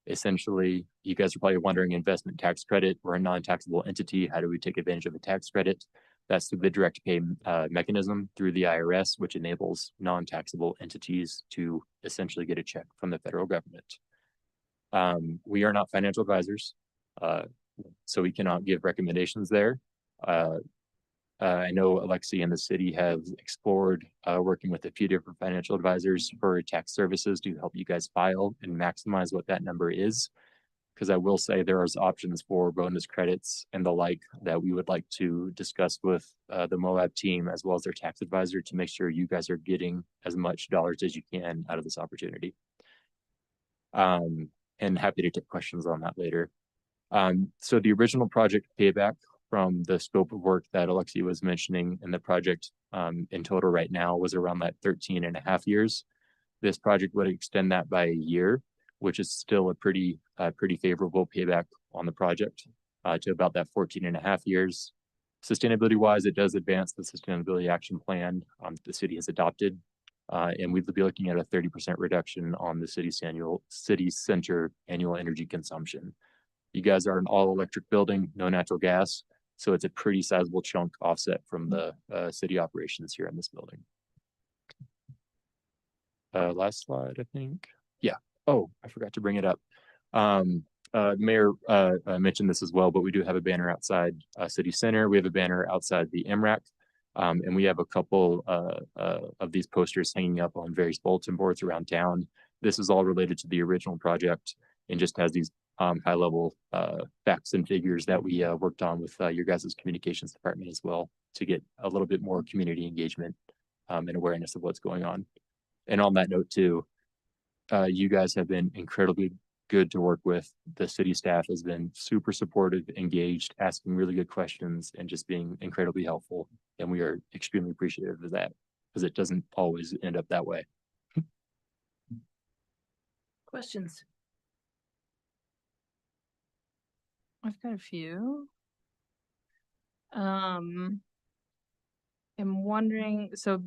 H: Essentially, you guys are probably wondering, investment tax credit, we're a non-taxable entity. How do we take advantage of a tax credit? That's through the direct pay mechanism through the IRS, which enables non-taxable entities to essentially get a check from the federal government. We are not financial advisors, so we cannot give recommendations there. I know Alexi and the city have explored working with a few different financial advisors for tax services to help you guys file and maximize what that number is. Because I will say there is options for bonus credits and the like that we would like to discuss with the Moab team as well as their tax advisor to make sure you guys are getting as much dollars as you can out of this opportunity. And happy to take questions on that later. So the original project payback from the scope of work that Alexi was mentioning in the project in total right now was around that 13.5 years. This project would extend that by a year, which is still a pretty favorable payback on the project to about that 14.5 years. Sustainability wise, it does advance the sustainability action plan the city has adopted. And we'd be looking at a 30% reduction on the city center annual energy consumption. You guys are an all electric building, no natural gas. So it's a pretty sizable chunk offset from the city operations here in this building. Last slide, I think. Yeah. Oh, I forgot to bring it up. Mayor mentioned this as well, but we do have a banner outside City Center. We have a banner outside the MRAC. And we have a couple of these posters hanging up on various bulletin boards around town. This is all related to the original project and just has these high level facts and figures that we worked on with your guys' communications department as well to get a little bit more community engagement and awareness of what's going on. And on that note too, you guys have been incredibly good to work with. The city staff has been super supportive, engaged, asking really good questions and just being incredibly helpful. And we are extremely appreciative of that because it doesn't always end up that way.
A: Questions?
J: I've got a few. I'm wondering, so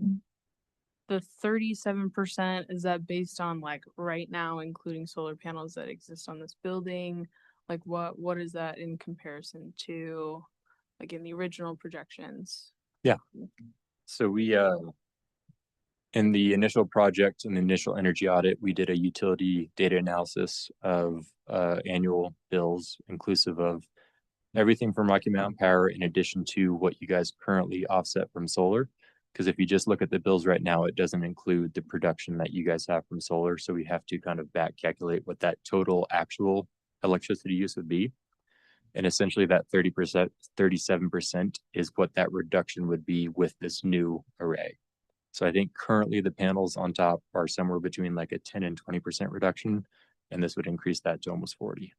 J: the 37%, is that based on like right now, including solar panels that exist on this building? Like what is that in comparison to like in the original projections?
H: Yeah. So we in the initial project and the initial energy audit, we did a utility data analysis of annual bills, inclusive of everything from Rocky Mountain Power, in addition to what you guys currently offset from solar. Because if you just look at the bills right now, it doesn't include the production that you guys have from solar. So we have to kind of back calculate what that total actual electricity use would be. And essentially that 30%, 37% is what that reduction would be with this new array. So I think currently the panels on top are somewhere between like a 10 and 20% reduction. And this would increase that to almost 40.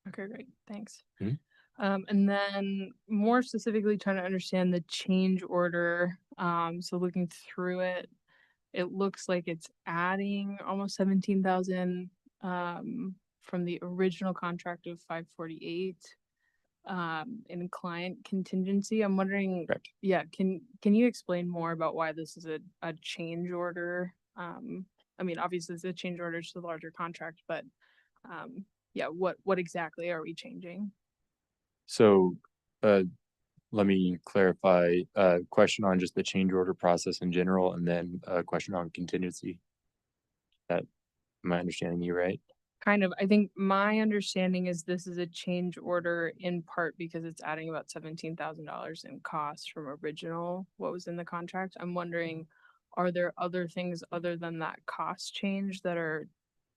J: Okay, great. Thanks.
H: Mhm.
J: And then more specifically trying to understand the change order. So looking through it, it looks like it's adding almost 17,000 from the original contract of 548 in client contingency. I'm wondering,
H: Correct.
J: yeah, can you explain more about why this is a change order? I mean, obviously it's a change order to the larger contract, but yeah, what exactly are we changing?
H: So let me clarify a question on just the change order process in general, and then a question on contingency. Am I understanding you right?
J: Kind of. I think my understanding is this is a change order in part because it's adding about $17,000 in cost from original what was in the contract. I'm wondering, are there other things other than that cost change that are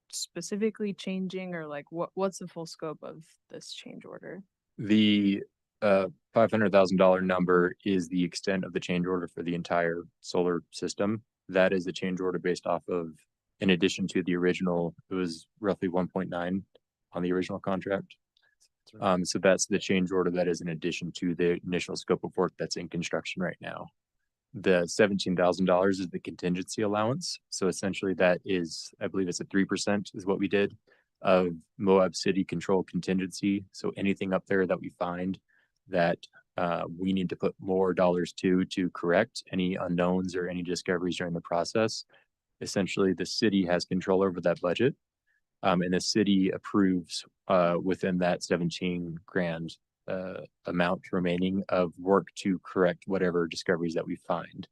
J: specifically changing, or like what's the full scope of this change order?
H: The $500,000 number is the extent of the change order for the entire solar system. That is a change order based off of in addition to the original, it was roughly 1.9 on the original contract. So that's the change order that is in addition to the initial scope of work that's in construction right now. The $17,000 is the contingency allowance. So essentially that is, I believe it's a 3% is what we did of Moab City control contingency. So anything up there that we find that we need to put more dollars to correct any unknowns or any discoveries during the process. Essentially, the city has control over that budget. And the city approves within that 17 grand amount remaining of work to correct whatever discoveries that we find.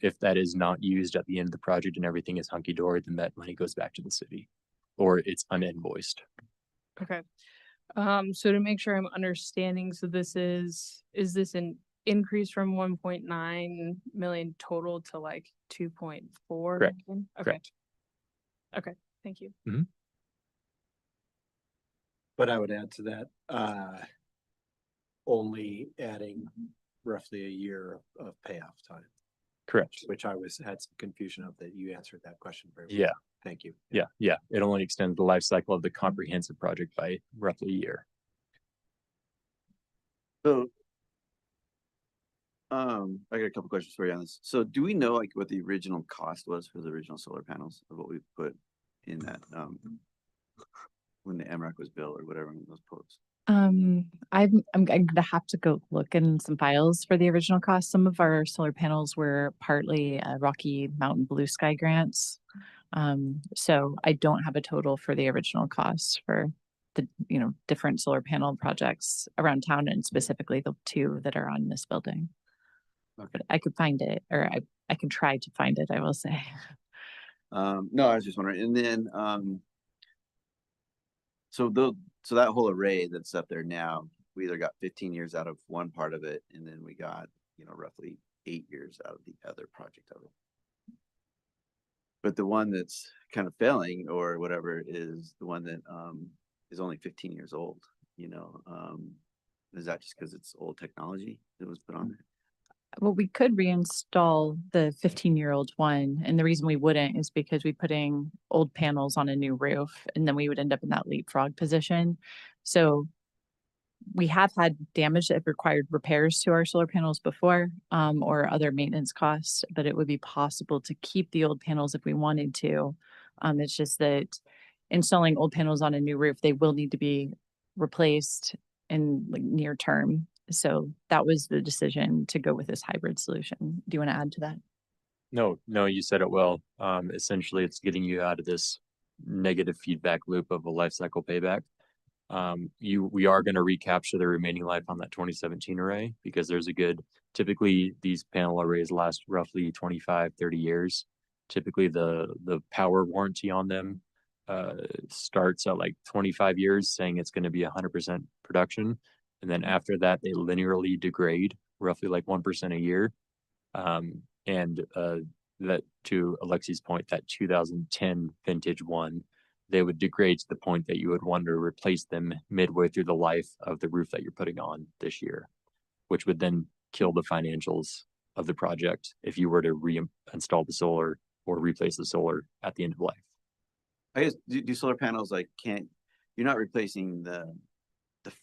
H: If that is not used at the end of the project and everything is hunky-dory, then that money goes back to the city or it's uninvoiced.
J: Okay. So to make sure I'm understanding, so is this an increase from 1.9 million total to like 2.4?
H: Correct.
J: million? Okay.
H: Correct.
J: Okay, thank you.
C: But I would add to that, only adding roughly a year of payoff time,
H: Correct.
C: which had some confusion of that. You answered that question very well.
H: Yeah.
C: Thank you.
H: Yeah. It only extends the life cycle of the comprehensive project by roughly a year.
D: So, I got a couple questions for you on this. So do we know like what the original cost was for the original solar panels of what we put in that, when the MRAC was built or whatever in those posts?
E: I'm gonna have to go look in some files for the original cost. Some of our solar panels were partly Rocky Mountain Blue Sky grants. So I don't have a total for the original cost for the, different solar panel projects around town and specifically the two that are on this building. But I could find it, or I can try to find it, I will say.
D: No, I was just wondering. And then, so that whole array that's up there now, we either got 15 years out of one part of it, and then we got, roughly 8 years out of the other project of it. But the one that's kind of failing or whatever is the one that is only 15 years old, is that just because it's old technology that was put on there?
E: Well, we could reinstall the 15-year-old one. And the reason we wouldn't is because we're putting old panels on a new roof and then we would end up in that leapfrog position. So we have had damage that have required repairs to our solar panels before, or other maintenance costs, but it would be possible to keep the old panels if we wanted to. It's just that installing old panels on a new roof, they will need to be replaced in like near term. So that was the decision to go with this hybrid solution. Do you want to add to that?
H: No, you said it well. Essentially, it's getting you out of this negative feedback loop of a life cycle payback. We are going to recapture the remaining life on that 2017 array because there's typically these panel arrays last roughly 25, 30 years. Typically the power warranty on them starts at like 25 years saying it's going to be 100% production. And then after that, they linearly degrade roughly like 1% a year. That, to Alexi's point, that 2010 vintage one, they would degrade to the point that you would want to replace them midway through the life of the roof that you're putting on this year, which would then kill the financials of the project if you were to reinstall the solar or replace the solar at the end of life.
D: I guess, do solar panels you're not replacing the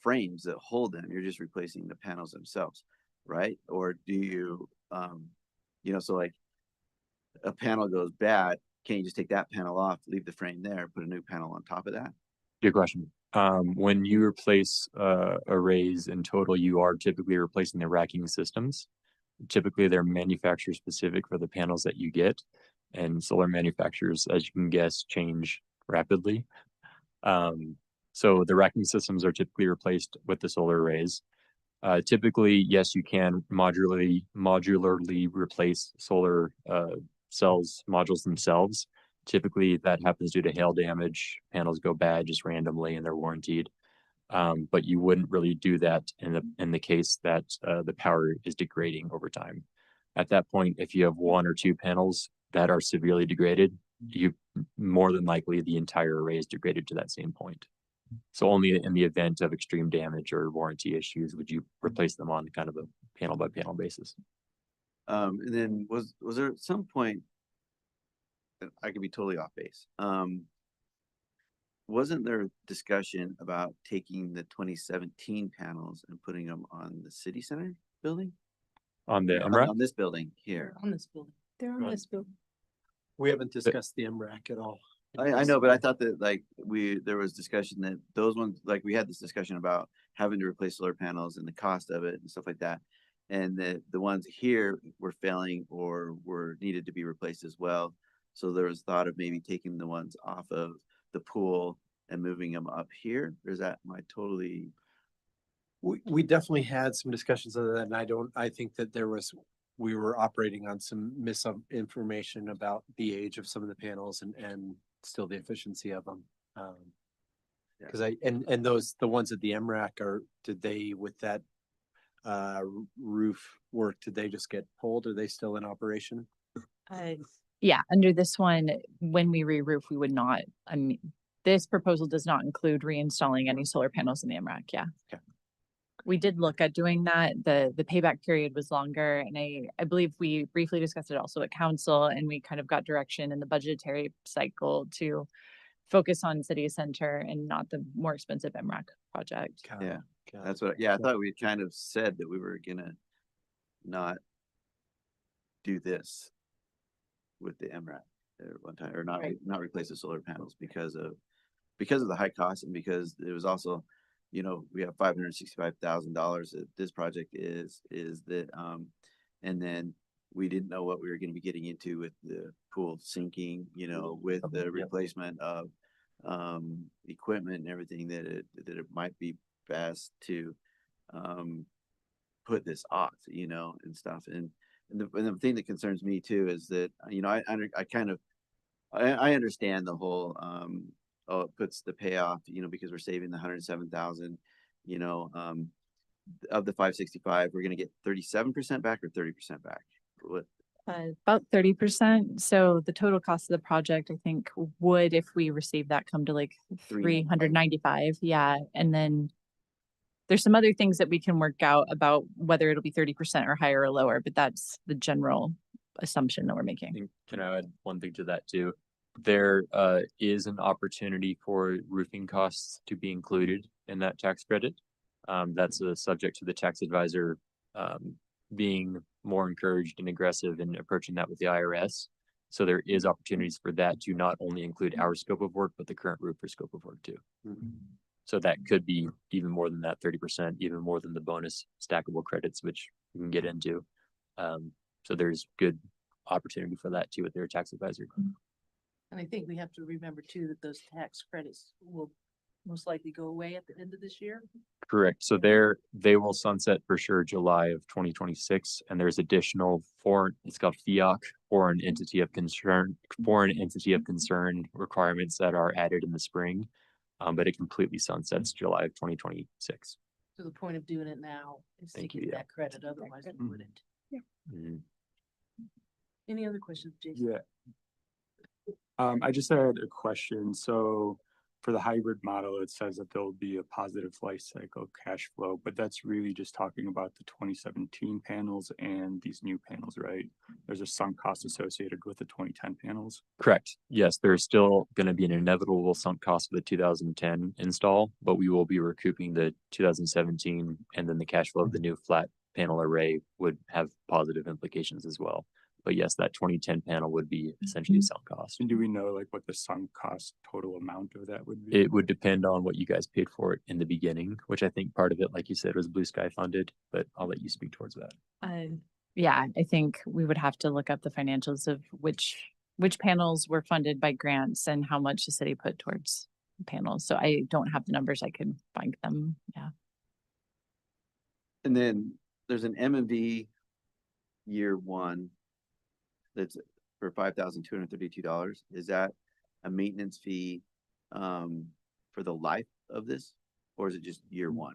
D: frames that hold them, you're just replacing the panels themselves, right? Or do you, so like a panel goes bad, can't you just take that panel off, leave the frame there, put a new panel on top of that?
H: Good question. When you replace arrays in total, you are typically replacing the racking systems. Typically, they're manufacturer specific for the panels that you get, and solar manufacturers, as you can guess, change rapidly. So the racking systems are typically replaced with the solar arrays. Typically, yes, you can modularly replace solar cells modules themselves. Typically, that happens due to hail damage. Panels go bad just randomly, and they're warranted. But you wouldn't really do that in the case that the power is degrading over time. At that point, if you have one or two panels that are severely degraded, you more than likely the entire array is degraded to that same point. So only in the event of extreme damage or warranty issues would you replace them on kind of a panel by panel basis.
D: And then was there at some point I could be totally off base. Wasn't there discussion about taking the 2017 panels and putting them on the city center building?
H: On the
D: On
H: MRAC?
D: on this building here.
A: On this building.
J: They're on this building.
C: We haven't discussed the MRAC at all.
D: I know, but I thought that like there was discussion that those ones, like we had this discussion about having to replace solar panels and the cost of it and stuff like that. And the ones here were failing or were needed to be replaced as well. So there was thought of maybe taking the ones off of the pool and moving them up here. Or is that my totally?
C: We definitely had some discussions of that, and I think that we were operating on some misinformation about the age of some of the panels and still the efficiency of them. Cause the ones at the MRAC did they, with that roof work, did they just get pulled? Are they still in operation?
E: Yeah, under this one, when we re-roof, we would not, I mean, this proposal does not include reinstalling any solar panels in the MRAC, yeah.
C: Okay.
E: We did look at doing that. The payback period was longer, and I believe we briefly discussed it also at council, and we kind of got direction in the budgetary cycle to focus on city center and not the more expensive MRAC project.
D: Yeah, that's what, I thought we kind of said that we were gonna not do this with the MRAC at one time, or not,
A: Right.
D: not replace the solar panels because of the high cost and because it was also, we have $565,000 that this project is that, and then we didn't know what we were gonna be getting into with the pool sinking, with the replacement of equipment and everything that it might be best to put this off, and stuff. And the thing that concerns me too is that, I understand the whole, it puts the payoff, because we're saving the 107,000, of the 565, we're gonna get 37% back or 30% back. What?
E: About 30%. So the total cost of the project, I think, would, if we receive that, come to like 395. Yeah. And then there's some other things that we can work out about whether it'll be 30% or higher or lower, but that's the general assumption that we're making.
H: And can I add one thing to that too? There is an opportunity for roofing costs to be included in that tax credit. That's a subject to the tax advisor being more encouraged and aggressive in approaching that with the IRS. So there is opportunities for that to not only include our scope of work, but the current roofer scope of work too. So that could be even more than that 30%, even more than the bonus stackable credits, which we can get into. So there's good opportunity for that too with their tax advisor.
A: And I think we have to remember too, that those tax credits will most likely go away at the end of this year.
H: Correct. So they will sunset for sure July of 2026, and there's additional it's called FIOC, foreign entity of concern requirements that are added in the spring, but it completely sunsets July of 2026.
A: So the point of doing it now is to
H: Thank you,
A: get
H: yeah.
A: that credit, otherwise we wouldn't.
H: Mhm.
A: Any other questions, Jason?
L: Yeah. I just had a question. So for the hybrid model, it says that there'll be a positive life cycle cash flow, but that's really just talking about the 2017 panels and these new panels, right? There's a sunk cost associated with the 2010 panels.
H: Correct. Yes, there's still going to be an inevitable sunk cost of the 2010 install, but we will be recouping the 2017, and then the cash flow of the new flat panel array would have positive implications as well. But yes, that 2010 panel would be essentially a sunk cost.
L: And do we know like what the sunk cost total amount of that would be?
H: It would depend on what you guys paid for it in the beginning, which I think part of it, like you said, was Blue Sky funded, but I'll let you speak towards that.
E: Yeah, I think we would have to look up the financials of which panels were funded by grants and how much the city put towards panels. So I don't have the numbers. I could find them. Yeah.
D: And then there's an M&V year one that's for $5,232. Is that a maintenance fee for the life of this, or is it just year one?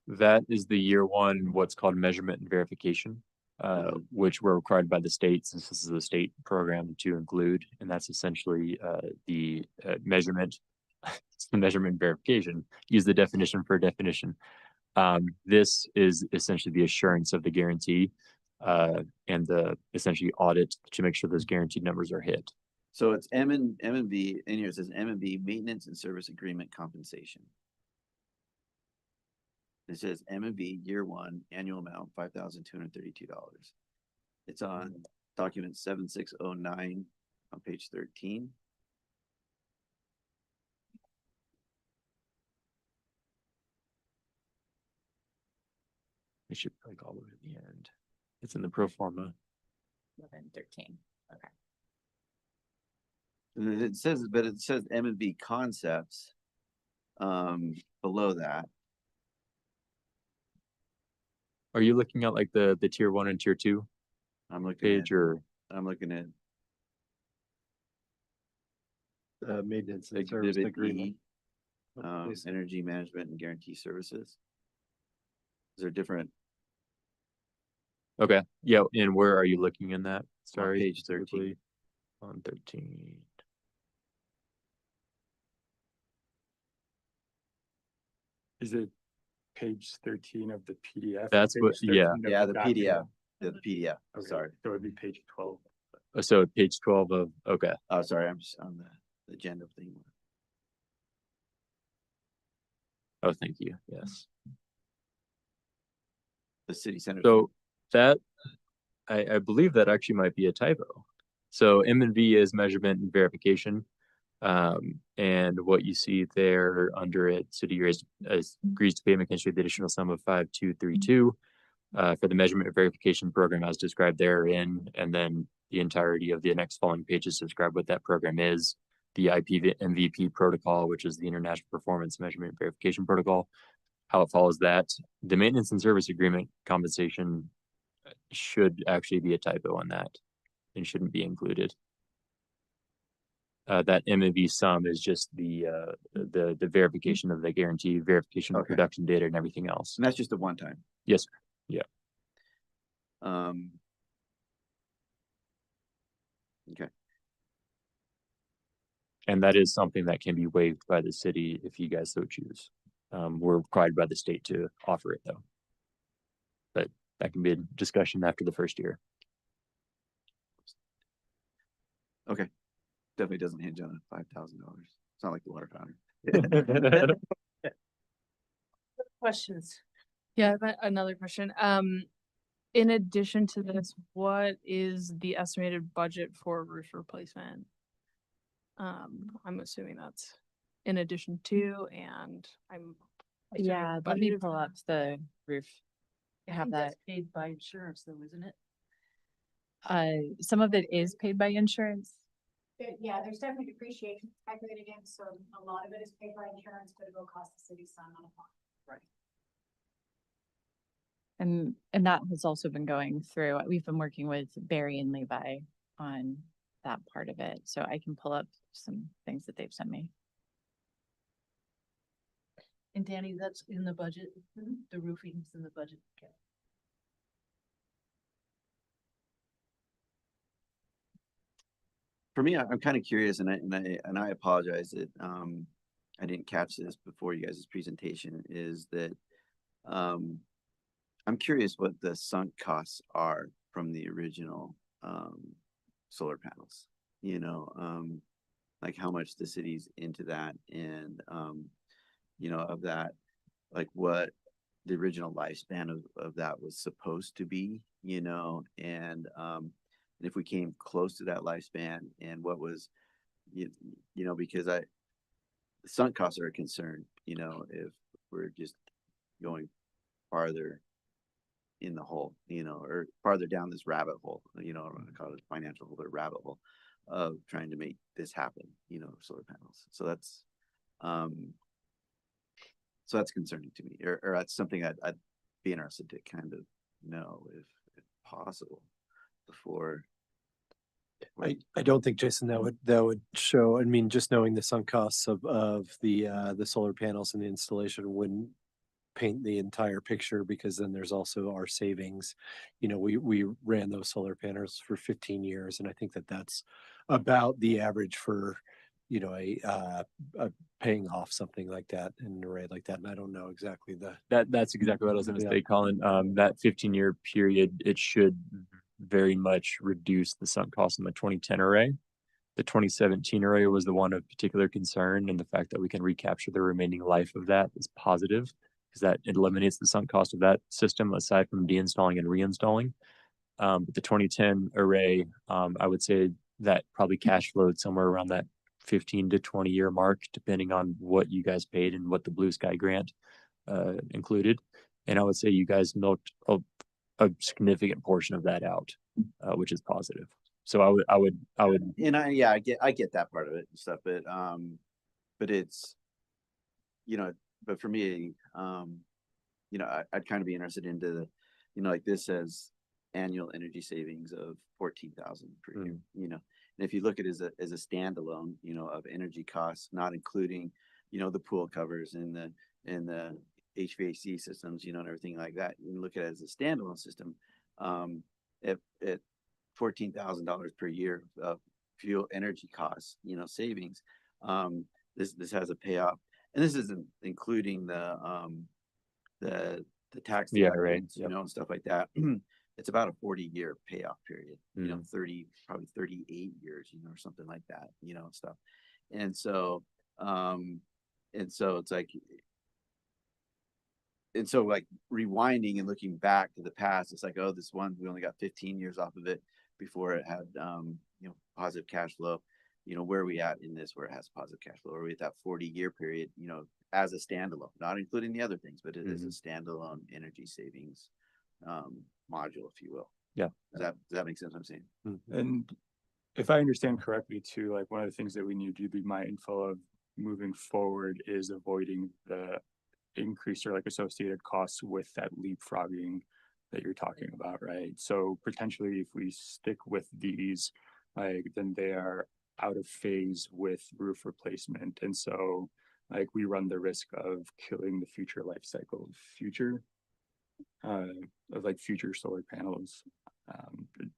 H: That is the year one, what's called measurement and verification, which were required by the state, since this is a state program to include, and that's essentially the measurement. It's the measurement verification. Use the definition for definition. This is essentially the assurance of the guarantee and the essentially audit to make sure those guaranteed numbers are hit.
D: So it's M and B, in here it says M&B, maintenance and service agreement compensation. It says M&B year one, annual amount, $5,232. It's on document 7609 on page 13.
H: It should like all the way at the end. It's in the pro forma.
E: 11, 13. Okay.
D: And it says, but it says M&B concepts below that.
H: Are you looking at like the tier 1 and tier 2
D: I'm looking
H: page or?
C: Maintenance and service
D: Exhibit
C: agreement.
D: E, energy management and guarantee services. Is there different
H: Okay, yeah, and where are you looking in that? Sorry,
D: page 13.
H: specifically on 13.
L: Is it page 13 of the PDF?
H: That's what-
L: Page
H: yeah.
L: 13 of
D: Yeah, the
L: document?
D: PDF, the PDF,
L: Okay,
D: sorry.
L: So it'd be page 12.
H: So page 12 of, okay,
D: Oh, sorry, I'm just on the agenda thing.
H: oh, thank you, yes.
D: The city center.
H: So that, I believe that actually might be a typo. So M&V is measurement and verification. And what you see there under it, city agrees to pay McKinstry the additional sum of 5,232 for the measurement and verification program as described therein, and then the entirety of the next following pages describe what that program is. The MVP protocol, which is the International Performance Measurement and Verification Protocol, how it follows that. The maintenance and service agreement compensation should actually be a typo on that and shouldn't be included. That M&V sum is just the verification of the guarantee, verification of
D: Okay.
H: production data and everything else.
D: And that's just a one time.
H: Yes, sir. Yeah.
D: Okay.
H: And that is something that can be waived by the city if you guys so choose. We're required by the state to offer it though. But that can be a discussion after the first year.
D: Okay. Definitely doesn't hinge on $5,000. It's not like the water fountain.
A: Questions?
J: Yeah, another question. In addition to this, what is the estimated budget for roof replacement? I'm assuming that's in addition to, and I'm.
E: Yeah, let me pull up the roof. Have that.
A: Paid by insurance though, isn't it?
E: Some of it is paid by insurance.
K: Yeah, there's definitely depreciation calculated in, so a lot of it is paid by insurance, but it will cost the city some on a farm.
E: And that has also been going through, we've been working with Barry and Levi on that part of it. So I can pull up some things that they've sent me.
A: And Danny, that's in the budget, the roofing's in the budget. Okay.
D: For me, I'm kind of curious, and I apologize that I didn't catch this before you guys' presentation. Is that I'm curious what the sunk costs are from the original solar panels. You know, like how much the city's into that, and you know, of that, like what the original lifespan of that was supposed to be. You know, and if we came close to that lifespan, and what was, you know, because the sunk costs are a concern, you know, if we're just going farther in the hole, you know, or farther down this rabbit hole, you know, I'm gonna call it financial hole, or rabbit hole of trying to make this happen, you know, solar panels. So that's concerning to me, or that's something I'd be interested to kind of know if possible before.
C: I don't think, Jason, that would show, I mean, just knowing the sunk costs of the solar panels and the installation wouldn't paint the entire picture, because then there's also our savings. You know, we ran those solar panels for 15 years, and I think that's about the average for, you know, a paying off something like that in an array like that. And I don't know exactly
H: That's exactly what I was gonna
C: Yeah.
H: say, Colin. That 15-year period, it should very much reduce the sunk cost in the 2010 array. The 2017 array was the one of particular concern, and the fact that we can recapture the remaining life of that is positive, because that eliminates the sunk cost of that system aside from deinstalling and reinstalling. But the 2010 array, I would say that probably cash flowed somewhere around that 15 to 20 year mark, depending on what you guys paid and what the Blue Sky grant included. And I would say you guys milked a significant portion of that out, which is positive. So I would.
D: And I get that part of it and stuff, but it's, but for me, I'd kind of be interested into the, like this says annual energy savings of 14,000 per year, and if you look at it as a standalone, of energy costs, not including, the pool covers and the HVAC systems, and everything like that, you look at it as a standalone system, at $14,000 per year of fuel energy costs, savings, this has a payoff, and this isn't including the tax deductions, and stuff like that. It's about a 40-year payoff period, 30, probably 38 years, or something like that, and stuff. And so it's like, and so like rewinding and looking back to the past, it's like, oh, this one, we only got 15 years off of it before it had, positive cash flow. Where are we at in this, where it has positive cash flow? Are we at that 40-year period, as a standalone, not including the other things, but it is a standalone energy savings module, if you will.
H: Yeah.
D: Does that make sense what I'm saying?
L: And if I understand correctly too, like one of the things that we need to be mindful of moving forward is avoiding the increase or like associated costs with that leapfrogging that you're talking about, right? So potentially if we stick with these, like then they are out of phase with roof replacement. And so like we run the risk of killing the future life cycle of future solar panels. Is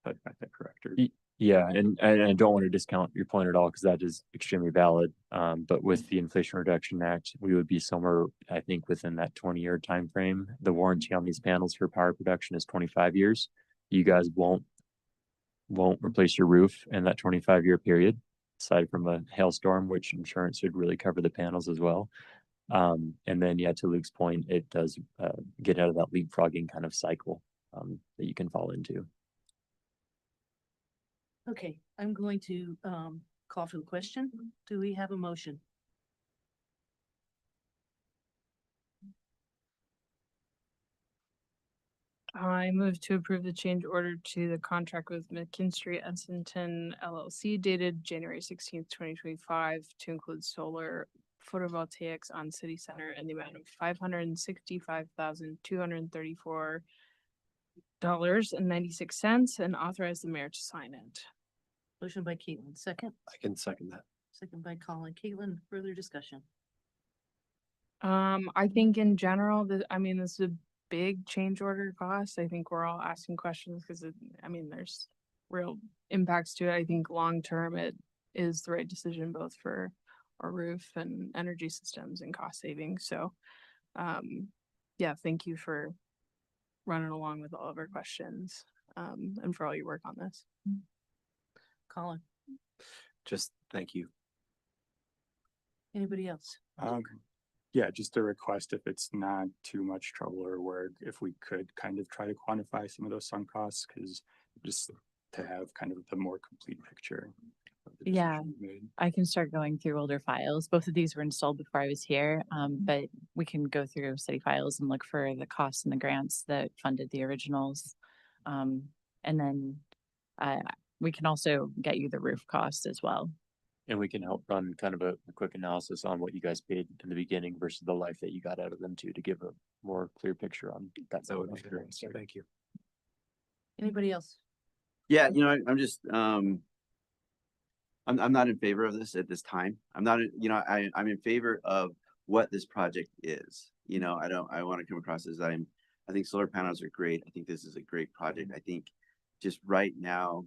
L: that correct? Or...
H: Yeah, and I don't want to discount your point at all, because that is extremely valid. But with the Inflation Reduction Act, we would be somewhere, I think, within that 20-year time frame. The warranty on these panels for power production is 25 years. You guys won't replace your roof in that 25-year period, aside from a hailstorm, which insurance should really cover the panels as well. And then, yeah, to Luke's point, it does get out of that leapfrogging kind of cycle that you can fall into.
A: Okay, I'm going to call for the question. Do we have a motion?
J: I move to approve the change order to the contract with McKinstry Essington LLC dated January 16th, 2025 to include solar photovoltaics on City Center in the amount of $565,234.96 and authorize the mayor to sign it.
A: Motion by Caitlin, second.
C: I can second that.
A: Second by Colin. Caitlin, further discussion?
J: I think in general, this is a big change order cost. I think we're all asking questions because there's real impacts to it. I think long term it is the right decision both for our roof and energy systems and cost savings. So yeah, thank you for running along with all of our questions and for all your work on this.
A: Colin,
C: Just thank you.
A: anybody else?
L: Yeah, just a request, if it's not too much trouble or work, if we could kind of try to quantify some of those sunk costs, because just to have kind of the more complete picture. Of the
M: Yeah.
L: decision we made.
M: I can start going through older files. Both of these were installed before I was here, but we can go through city files and look for the costs and the grants that funded the originals. And then we can also get you the roof cost as well.
H: And we can help run kind of a quick analysis on what you guys paid in the beginning versus the life that you got out of them too, to give a more clear picture on that.
C: That would be great. Thank you.
A: Anybody else?
D: Yeah, I'm just, I'm not in favor of this at this time. I'm not, I'm in favor of what this project is. I want to come across as I think solar panels are great. I think this is a great project. I think just right now,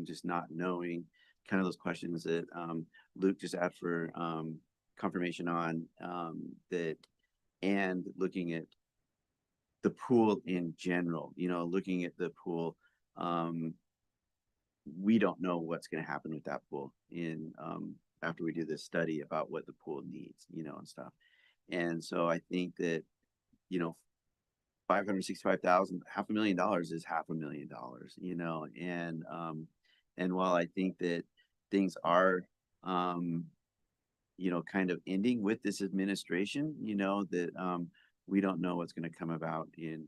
D: just not knowing kind of those questions that Luke just asked for confirmation on, that, and looking at the pool in general, looking at the pool, we don't know what's going to happen with that pool in, after we do this study about what the pool needs, you know, and stuff. And so I think that, you know, 565,000, $500,000 is $500,000, you know, and while I think that things are, you know, kind of ending with this administration, you know, that, we don't know what's going to come about in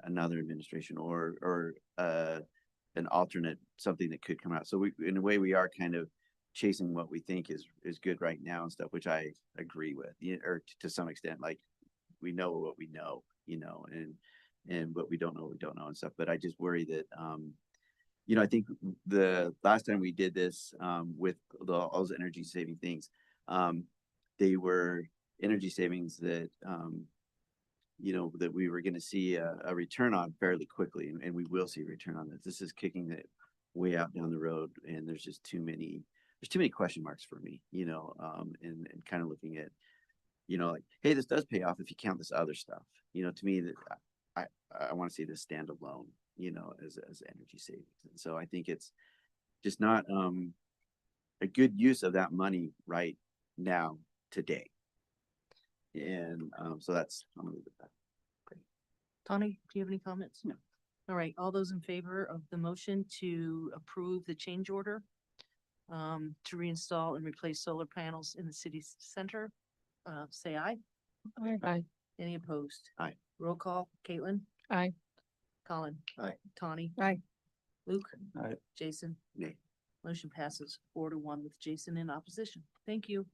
D: another administration or an alternate, something that could come out. So we, in a way, we are kind of chasing what we think is good right now and stuff, which I agree with, or to some extent, like we know what we know, you know, and what we don't know, and stuff. But I just worry that, you know, I think the last time we did this, with all those energy saving things, they were energy savings that, you know, that we were going to see a return on fairly quickly, and we will see a return on this. This is kicking it way out down the road, and there's just too many question marks for me, you know, and kind of looking at, you know, like, hey, this does pay off if you count this other stuff, you know. To me, that I want to see this stand alone, you know, as energy savings. And so I think it's just not a good use of that money right now, today. And so that's, I'm gonna leave it at that.
A: Great. Tony, do you have any comments? No. All right, all those in favor of the motion to approve the change order to reinstall and replace solar panels in the city center, say aye.
J: Aye.
A: Any opposed?
D: Aye.
A: Roll call, Caitlin?
J: Aye.
A: Colin?
C: Aye.
A: Tawny?
J: Aye.
A: Luke?
L: Aye.
A: Jason?
D: Nay.
A: Motion passes 4-1 with Jason in opposition. Thank you.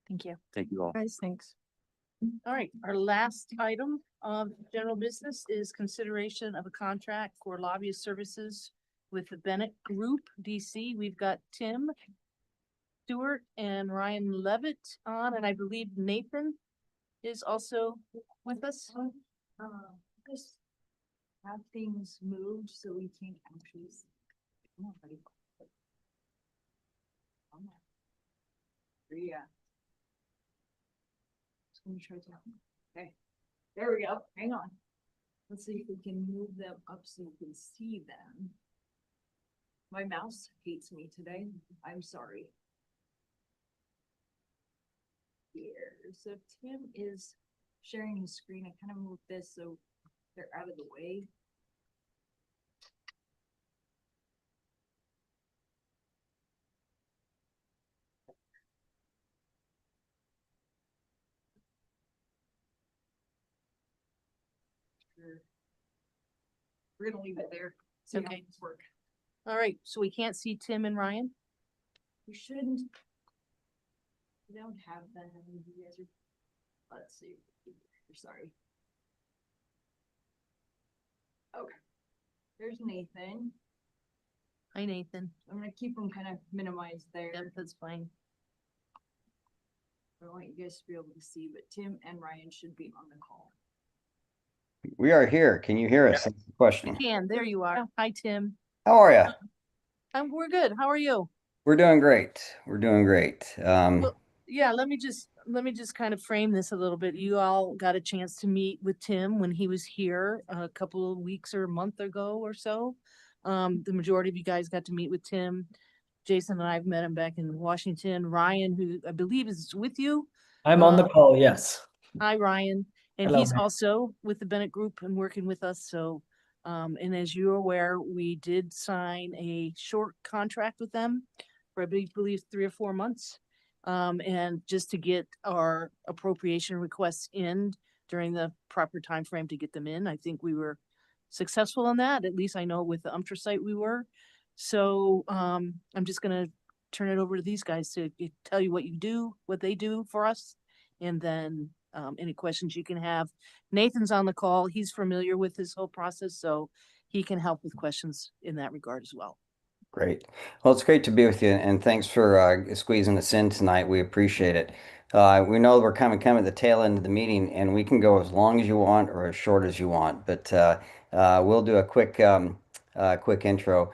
M: Thank you.
H: Thank you all.
J: Guys, thanks.
A: All right, our last item of general business is consideration of a contract for lobbyist services with the Bennett Group, DC. We've got Tim Stewart and Ryan Levitt on, and I believe Nathan is also with us.
K: Just have things moved so we can actually. See. Come on, buddy. Come on. Yeah. Just gonna try to. Okay, there we go. Hang on. Let's see if we can move them up so you can see them. My mouse hates me today. I'm sorry. Here, so Tim is sharing his screen. I kind of moved this so they're out of the way. We're gonna leave it there. See how
A: Okay.
K: things work.
A: All right, so we can't see Tim and Ryan?
K: We shouldn't. We don't have them. You guys are. Let's see. Sorry. Okay. There's Nathan.
A: Hi, Nathan.
K: I'm gonna keep them kind of minimized there.
A: Yep, that's fine.
K: I don't want you guys to be able to see, but Tim and Ryan should be on the call.
N: We are here. Can you hear us? That's the question.
A: Can, there you are. Hi, Tim.
N: How are you?
A: We're good. How are you?
N: We're doing great. We're doing great.
A: Well, yeah, let me just kind of frame this a little bit. You all got a chance to meet with Tim when he was here a couple of weeks or a month ago or so. The majority of you guys got to meet with Tim. Jason and I've met him back in Washington. Ryan, who I believe is with you.
O: I'm on the call, yes.
A: Hi, Ryan. And
O: Hello.
A: he's also with the Bennett Group and working with us. So, and as you're aware, we did sign a short contract with them for I believe 3 or 4 months. And just to get our appropriation requests in during the proper time frame to get them in. I think we were successful in that. At least I know with the UMTRA site we were. So I'm just gonna turn it over to these guys to tell you what they do for us, and then any questions you can have. Nathan's on the call. He's familiar with this whole process, so he can help with questions in that regard as well.
N: Great. Well, it's great to be with you, and thanks for squeezing us in tonight. We appreciate it. We know we're coming at the tail end of the meeting, and we can go as long as you want or as short as you want, but we'll do a quick intro.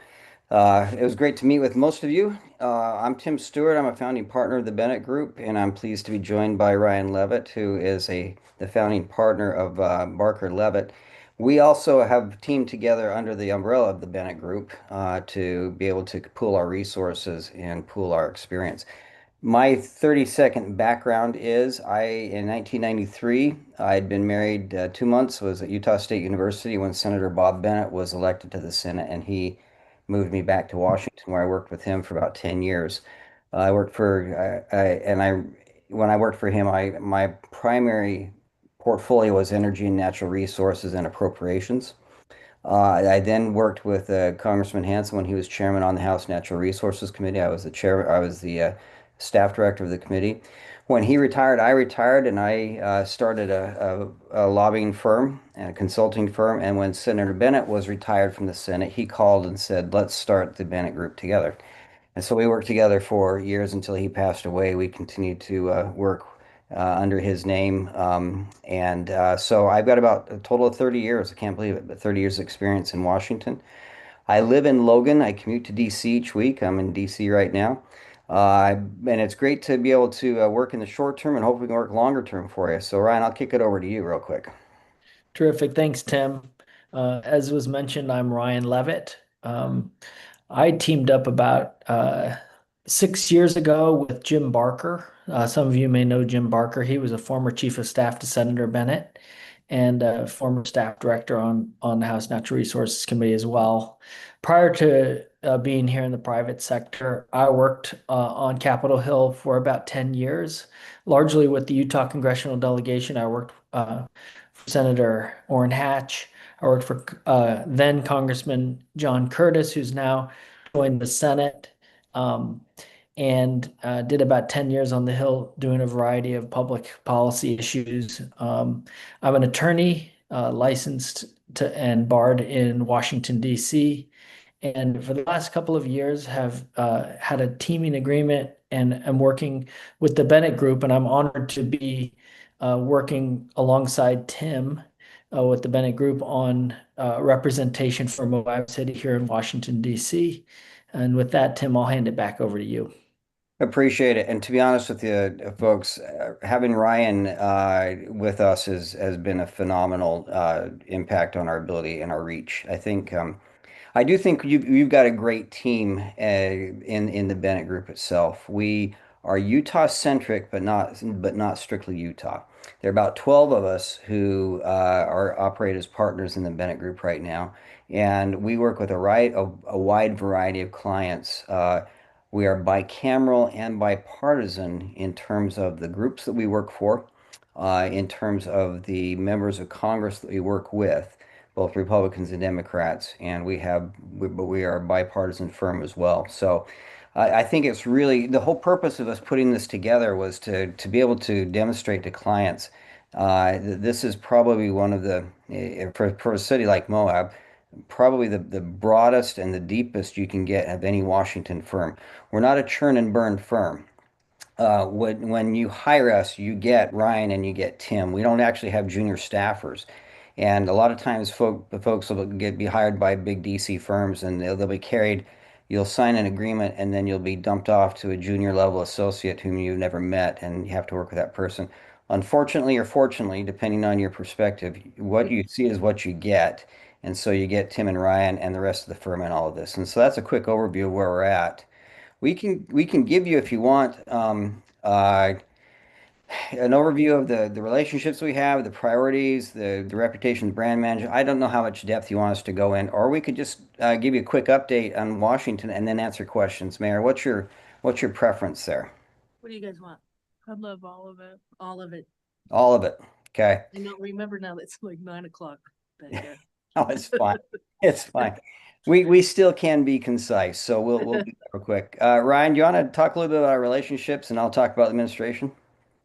N: It was great to meet with most of you. I'm Tim Stewart. I'm a founding partner of the Bennett Group, and I'm pleased to be joined by Ryan Levitt, who is the founding partner of Barker Levitt. We also have teamed together under the umbrella of the Bennett Group to be able to pool our resources and pool our experience. My 30-second background is in 1993, I had been married 2 months, was at Utah State University when Senator Bob Bennett was elected to the Senate, and he moved me back to Washington, where I worked with him for about 10 years. I worked for, when I worked for him, my primary portfolio was energy and natural resources and appropriations. I then worked with Congressman Hanson when he was chairman on the House Natural Resources Committee. I was the chair. I was the staff director of the committee. When he retired, I retired, and I started a lobbying firm and a consulting firm. And when Senator Bennett was retired from the Senate, he called and said, "Let's start the Bennett Group together." And so we worked together for years until he passed away. We continued to work under his name. So I've got about a total of 30 years, I can't believe it, but 30 years experience in Washington. I live in Logan. I commute to DC each week. I'm in DC right now. And it's great to be able to work in the short term and hope we can work longer term for you. So Ryan, I'll kick it over to you real quick.
O: Terrific. Thanks, Tim. As was mentioned, I'm Ryan Levitt. I teamed up about 6 years ago with Jim Barker. Some of you may know Jim Barker. He was a former chief of staff to Senator Bennett and a former staff director on the House Natural Resources Committee as well. Prior to being here in the private sector, I worked on Capitol Hill for about 10 years, largely with the Utah congressional delegation. I worked for Senator Orrin Hatch. I worked for then Congressman John Curtis, who's now joined the Senate, and did about 10 years on the Hill doing a variety of public policy issues. I'm an attorney licensed and barred in Washington, D.C., and for the last couple of years have had a teaming agreement and am working with the Bennett Group, and I'm honored to be working alongside Tim with the Bennett Group on representation for Moab City here in Washington, D.C. And with that, Tim, I'll hand it back over to you.
N: Appreciate it. And to be honest with you, folks, having Ryan with us has been a phenomenal impact on our ability and our reach. I do think you've got a great team in the Bennett Group itself. We are Utah centric, but not strictly Utah. There are about 12 of us who are operate as partners in the Bennett Group right now, and we work with a wide variety of clients. We are bicameral and bipartisan in terms of the groups that we work for, in terms of the members of Congress that we work with, both Republicans and Democrats, and but we are a bipartisan firm as well. So I think it's really the whole purpose of us putting this together was to be able to demonstrate to clients that this is probably one of the for a city like Moab, probably the broadest and the deepest you can get of any Washington firm. We're not a churn and burn firm. When you hire us, you get Ryan and you get Tim. We don't actually have junior staffers. And a lot of times folks will be hired by big DC firms and they'll be carried. You'll sign an agreement and then you'll be dumped off to a junior level associate whom you've never met and you have to work with that person. Unfortunately or fortunately, depending on your perspective, what you see is what you get. And so you get Tim and Ryan and the rest of the firm and all of this. And so that's a quick overview of where we're at. We can give you, if you want, an overview of the relationships we have, the priorities, the reputation, the brand manager. I don't know how much depth you want us to go in, or we could just give you a quick update on Washington and then answer questions. Mayor, what's your preference there?
A: What do you guys want?
J: I'd love all of it.
A: All of it.
N: All of it. Okay.
A: I don't remember now, it's like 9 o'clock back there.
N: Oh, it's fine. It's fine. We still can be concise, so we'll do that real quick. Ryan, do you want to talk a little bit about our relationships, and I'll talk about the administration?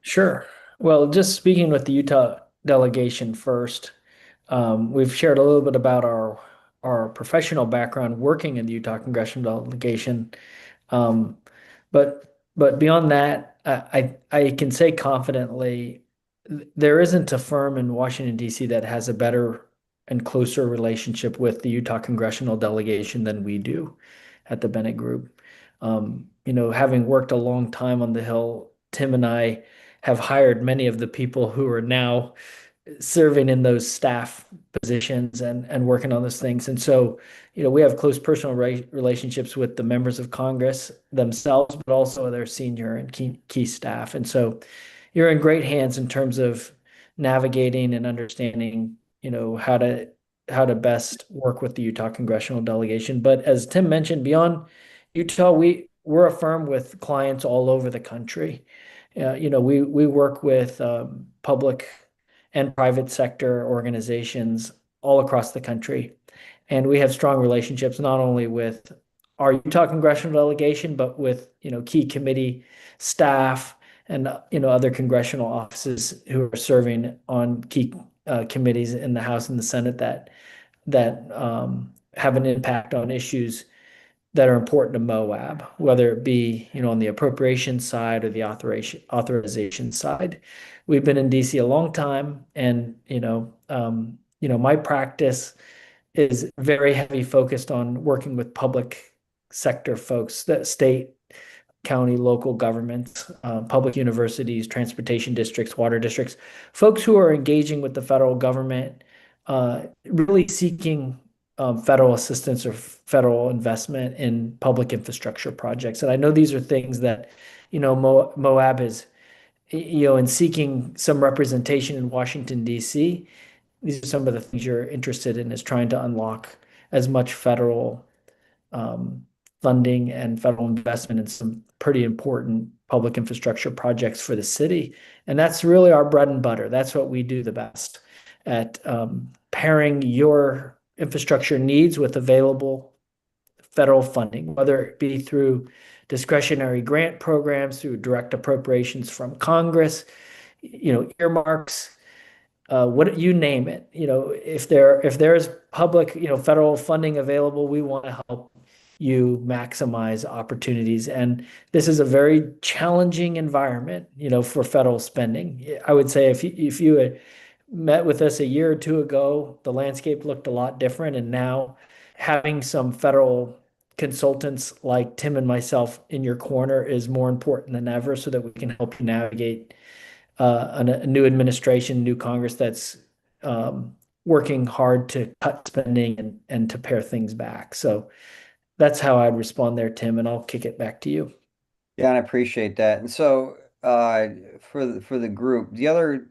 O: Sure. Well, just speaking with the Utah delegation first, we've shared a little bit about our professional background working in the Utah congressional delegation. Um, but beyond that, I can say confidently there isn't a firm in Washington, D.C. that has a better and closer relationship with the Utah congressional delegation than we do at the Bennett Group. Having worked a long time on the Hill, Tim and I have hired many of the people who are now serving in those staff positions and working on those things. And so, we have close personal relationships with the members of Congress themselves, but also their senior and key staff. And so you're in great hands in terms of navigating and understanding, how to best work with the Utah congressional delegation. But as Tim mentioned, beyond Utah, we're a firm with clients all over the country. We work with public and private sector organizations all across the country. And we have strong relationships not only with our Utah congressional delegation, but with, key committee staff and, other congressional offices who are serving on key committees in the House and the Senate that have an impact on issues that are important to Moab, whether it be, on the appropriation side or the authorization side. We've been in DC a long time, and my practice is very heavy focused on working with public sector folks, that state, county, local governments, public universities, transportation districts, water districts, folks who are engaging with the federal government, really seeking federal assistance or federal investment in public infrastructure projects. And I know these are things that, Moab is, in seeking some representation in Washington, D.C. These are some of the things you're interested in, is trying to unlock as much federal funding and federal investment in some pretty important public infrastructure projects for the city. And that's really our bread and butter. That's what we do the best at, pairing your infrastructure needs with available federal funding, whether it be through discretionary grant programs, through direct appropriations from Congress, earmarks, what you name it. If there's public, federal funding available, we want to help you maximize opportunities. And this is a very challenging environment, for federal spending. I would say if you had met with us a year or two ago, the landscape looked a lot different. And now having some federal consultants like Tim and myself in your corner is more important than ever, so that we can help you navigate a new administration, new Congress that's working hard to cut spending and to pare things back. So that's how I'd respond there, Tim, and I'll kick it back to you.
N: Yeah, and I appreciate that. And so, for the group, the other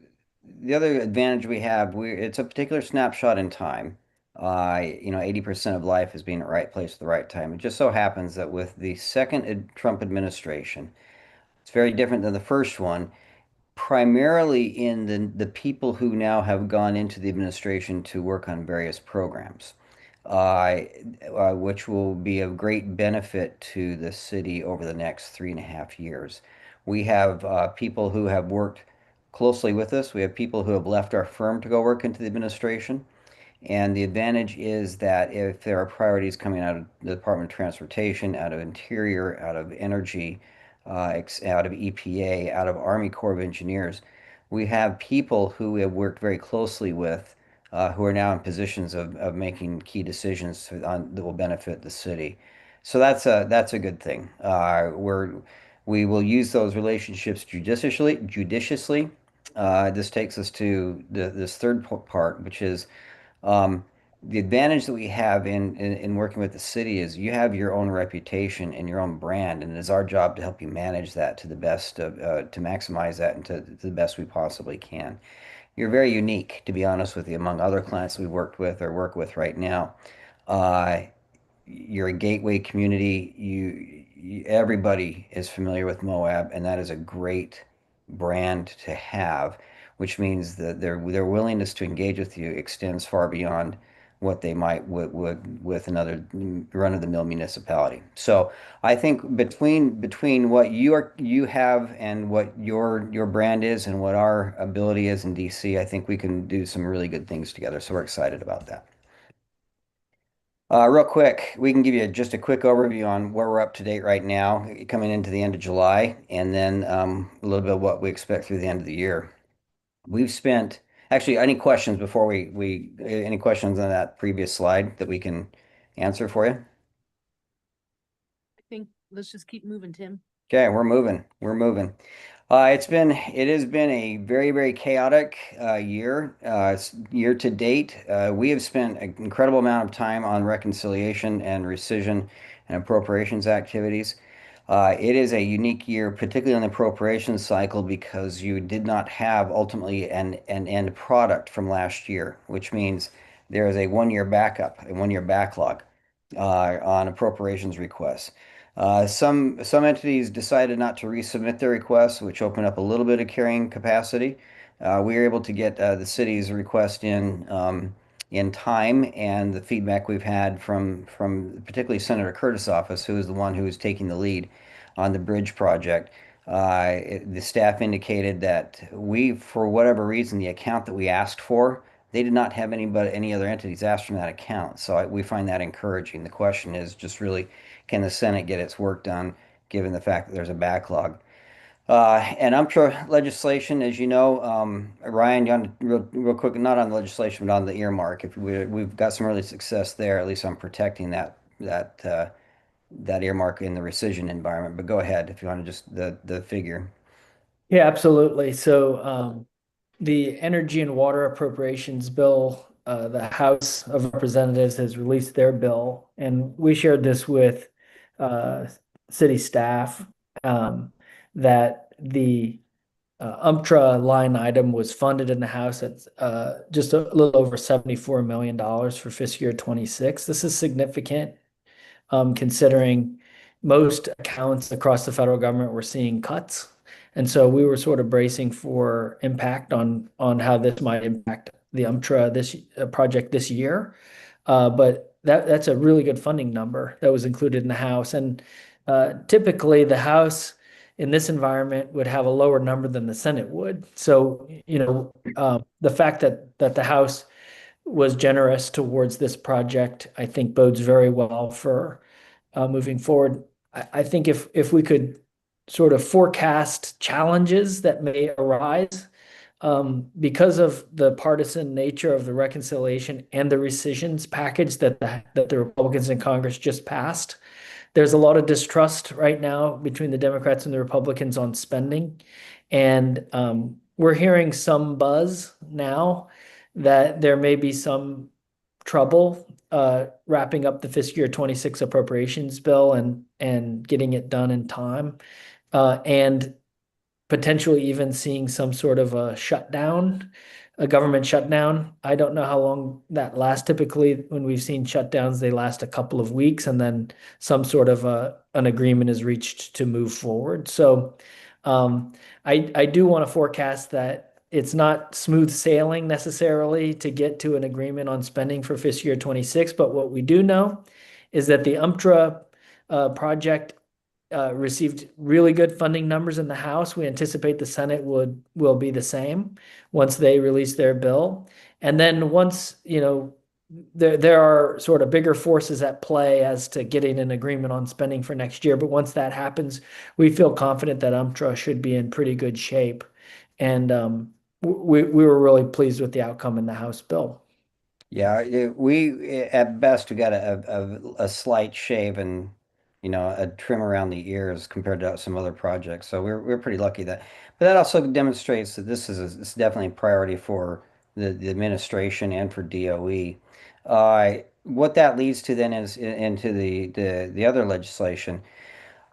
N: advantage we have, it's a particular snapshot in time. 80% of life is being at the right place at the right time. It just so happens that with the second Trump administration, it's very different than the first one, primarily in the people who now have gone into the administration to work on various programs, uh, which will be of great benefit to the city over the next 3.5 years. We have people who have worked closely with us. We have people who have left our firm to go work into the administration. And the advantage is that if there are priorities coming out of the Department of Transportation, out of Interior, out of Energy, out of EPA, out of Army Corps of Engineers, we have people who we have worked very closely with, who are now in positions of making key decisions that will benefit the city. So that's a good thing. We will use those relationships judiciously. This takes us to this third part, which is, um, the advantage that we have in working with the city is you have your own reputation and your own brand, and it is our job to help you manage that to the best to maximize that and to the best we possibly can. You're very unique, to be honest with you, among other clients we worked with or work with right now. Uh, you're a gateway community. Everybody is familiar with Moab, and that is a great brand to have, which means that their willingness to engage with you extends far beyond what they might would with another run-of-the-mill municipality. So I think between what you have and what your brand is and what our ability is in DC, I think we can do some really good things together. So we're excited about that. Real quick, we can give you just a quick overview on where we're up to date right now, coming into the end of July, and then a little bit of what we expect through the end of the year. We've spent, actually, any questions before any questions on that previous slide that we can answer for you?
A: I think let's just keep moving, Tim.
N: Okay, we're moving. We're moving. It has been a very, very chaotic year. Year to date, we have spent an incredible amount of time on reconciliation and rescission and appropriations activities. It is a unique year, particularly on the appropriations cycle, because you did not have ultimately an end product from last year, which means there is a 1 year backup, a 1 year backlog on appropriations requests. Some entities decided not to resubmit their requests, which opened up a little bit of carrying capacity. We were able to get the city's request in time, and the feedback we've had from particularly Senator Curtis' office, who is the one who is taking the lead on the bridge project. The staff indicated that for whatever reason, the account that we asked for, they did not have any other entities ask from that account. So we find that encouraging. The question is just really, can the Senate get its work done, given the fact that there's a backlog? And UMTRA legislation, as you know, Ryan, you want to, real quick, not on the legislation, but on the earmark. If we've got some early success there, at least on protecting that earmark in the rescission environment. But go ahead if you want to just the figure.
O: Yeah, absolutely. So the Energy and Water Appropriations Bill, the House of Representatives has released their bill, and we shared this with city staff, that the UMTRA line item was funded in the House at just a little over $74 million for fiscal year 26. This is significant, considering most accounts across the federal government were seeing cuts. And so we were sort of bracing for impact on how this might impact the UMTRA project this year. But that's a really good funding number that was included in the House. And typically the House in this environment would have a lower number than the Senate would. So, the fact that the House was generous towards this project, I think bodes very well for moving forward. I think if we could sort of forecast challenges that may arise because of the partisan nature of the reconciliation and the rescissions package that the Republicans in Congress just passed. There's a lot of distrust right now between the Democrats and the Republicans on spending. And we're hearing some buzz now that there may be some trouble wrapping up the fiscal year 26 appropriations bill and getting it done in time, and potentially even seeing some sort of a shutdown, a government shutdown. I don't know how long that lasts. Typically, when we've seen shutdowns, they last a couple of weeks, and then some sort of an agreement is reached to move forward. So I do want to forecast that it's not smooth sailing necessarily to get to an agreement on spending for fiscal year 26, but what we do know is that the UMTRA project received really good funding numbers in the House. We anticipate the Senate will be the same once they release their bill. And then once, there are sort of bigger forces at play as to getting an agreement on spending for next year. But once that happens, we feel confident that UMTRA should be in pretty good shape. And we were really pleased with the outcome in the House bill.
N: Yeah, at best we got a slight shave and a trim around the ears compared to some other projects. So we're pretty lucky but that also demonstrates that this is definitely a priority for the administration and for DOE. What that leads to then is into the other legislation.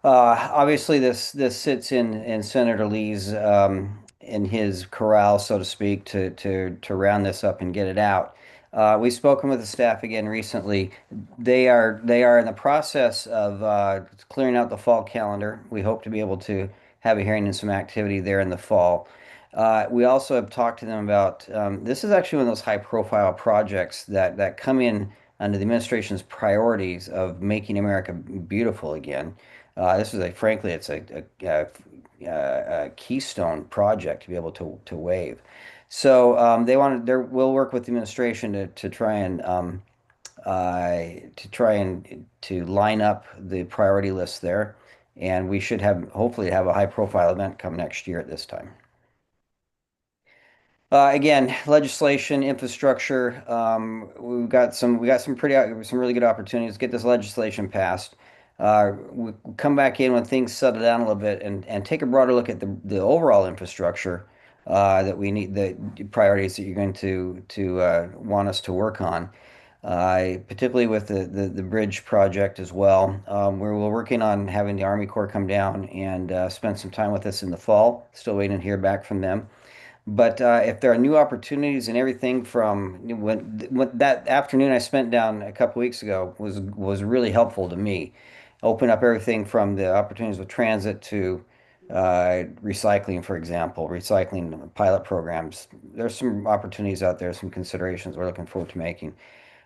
N: Obviously, this sits in Senator Lee's in his corral, so to speak, to round this up and get it out. We've spoken with the staff again recently. They are in the process of clearing out the fall calendar. We hope to be able to have a hearing and some activity there in the fall. We also have talked to them about this is actually one of those high-profile projects that come in under the administration's priorities of making America beautiful again. This is frankly, it's a keystone project to be able to waive. So we'll work with the administration to try and to line up the priority list there, and we should hopefully have a high-profile event come next year at this time. Again, legislation, infrastructure. We got some really good opportunities to get this legislation passed. We come back in when things settle down a little bit and take a broader look at the overall infrastructure that we need, the priorities that you're going to want us to work on. Particularly with the bridge project as well. We're working on having the Army Corps come down and spend some time with us in the fall. Still waiting to hear back from them. But if there are new opportunities and everything from when that afternoon I spent down a couple weeks ago was really helpful to me. Open up everything from the opportunities with transit to recycling, for example, recycling pilot programs. There's some opportunities out there, some considerations we're looking forward to making.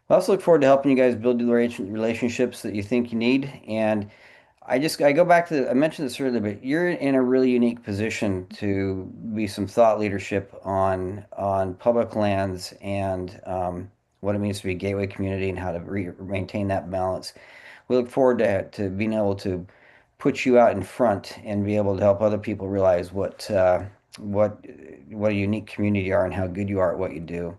N: I also look forward to helping you guys build the relationships that you think you need. And I go back to I mentioned this earlier, but you're in a really unique position to be some thought leadership on public lands and what it means to be a gateway community and how to maintain that balance. We look forward to being able to put you out in front and be able to help other people realize what a unique community you are and how good you are at what you do.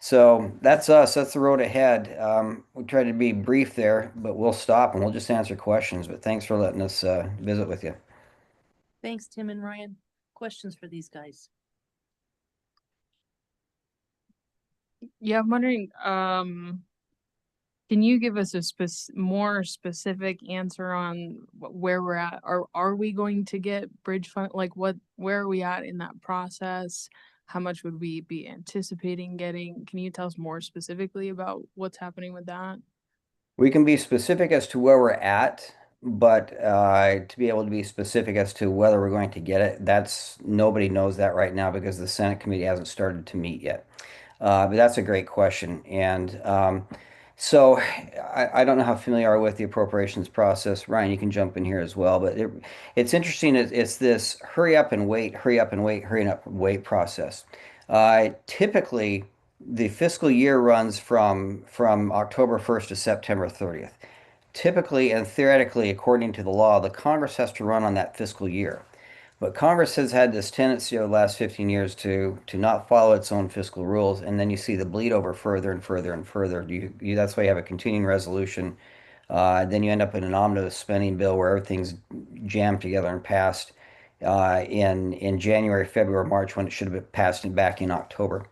N: So that's us. That's the road ahead. We tried to be brief there, but we'll stop and we'll just answer questions. But thanks for letting us visit with you.
A: Thanks, Tim and Ryan. Questions for these guys?
J: Yeah, I'm wondering, can you give us a more specific answer on where we're at? Are we going to get bridge fund? Like where are we at in that process? How much would we be anticipating getting? Can you tell us more specifically about what's happening with that?
N: We can be specific as to where we're at, but to be able to be specific as to whether we're going to get it, that's nobody knows that right now because the Senate committee hasn't started to meet yet. But that's a great question. And so I don't know how familiar you are with the appropriations process. Ryan, you can jump in here as well. But it's interesting. It's this hurry up and wait, hurry up and wait, hurry up and wait process. Typically, the fiscal year runs from October 1st to September 30th. Typically and theoretically, according to the law, the Congress has to run on that fiscal year. But Congress has had this tendency over the last 15 years to not follow its own fiscal rules, and then you see the bleed over further and further and further. That's why you have a continuing resolution. Then you end up in an omnibus spending bill where everything's jammed together and passed in January, February, March when it should have been passed back in October.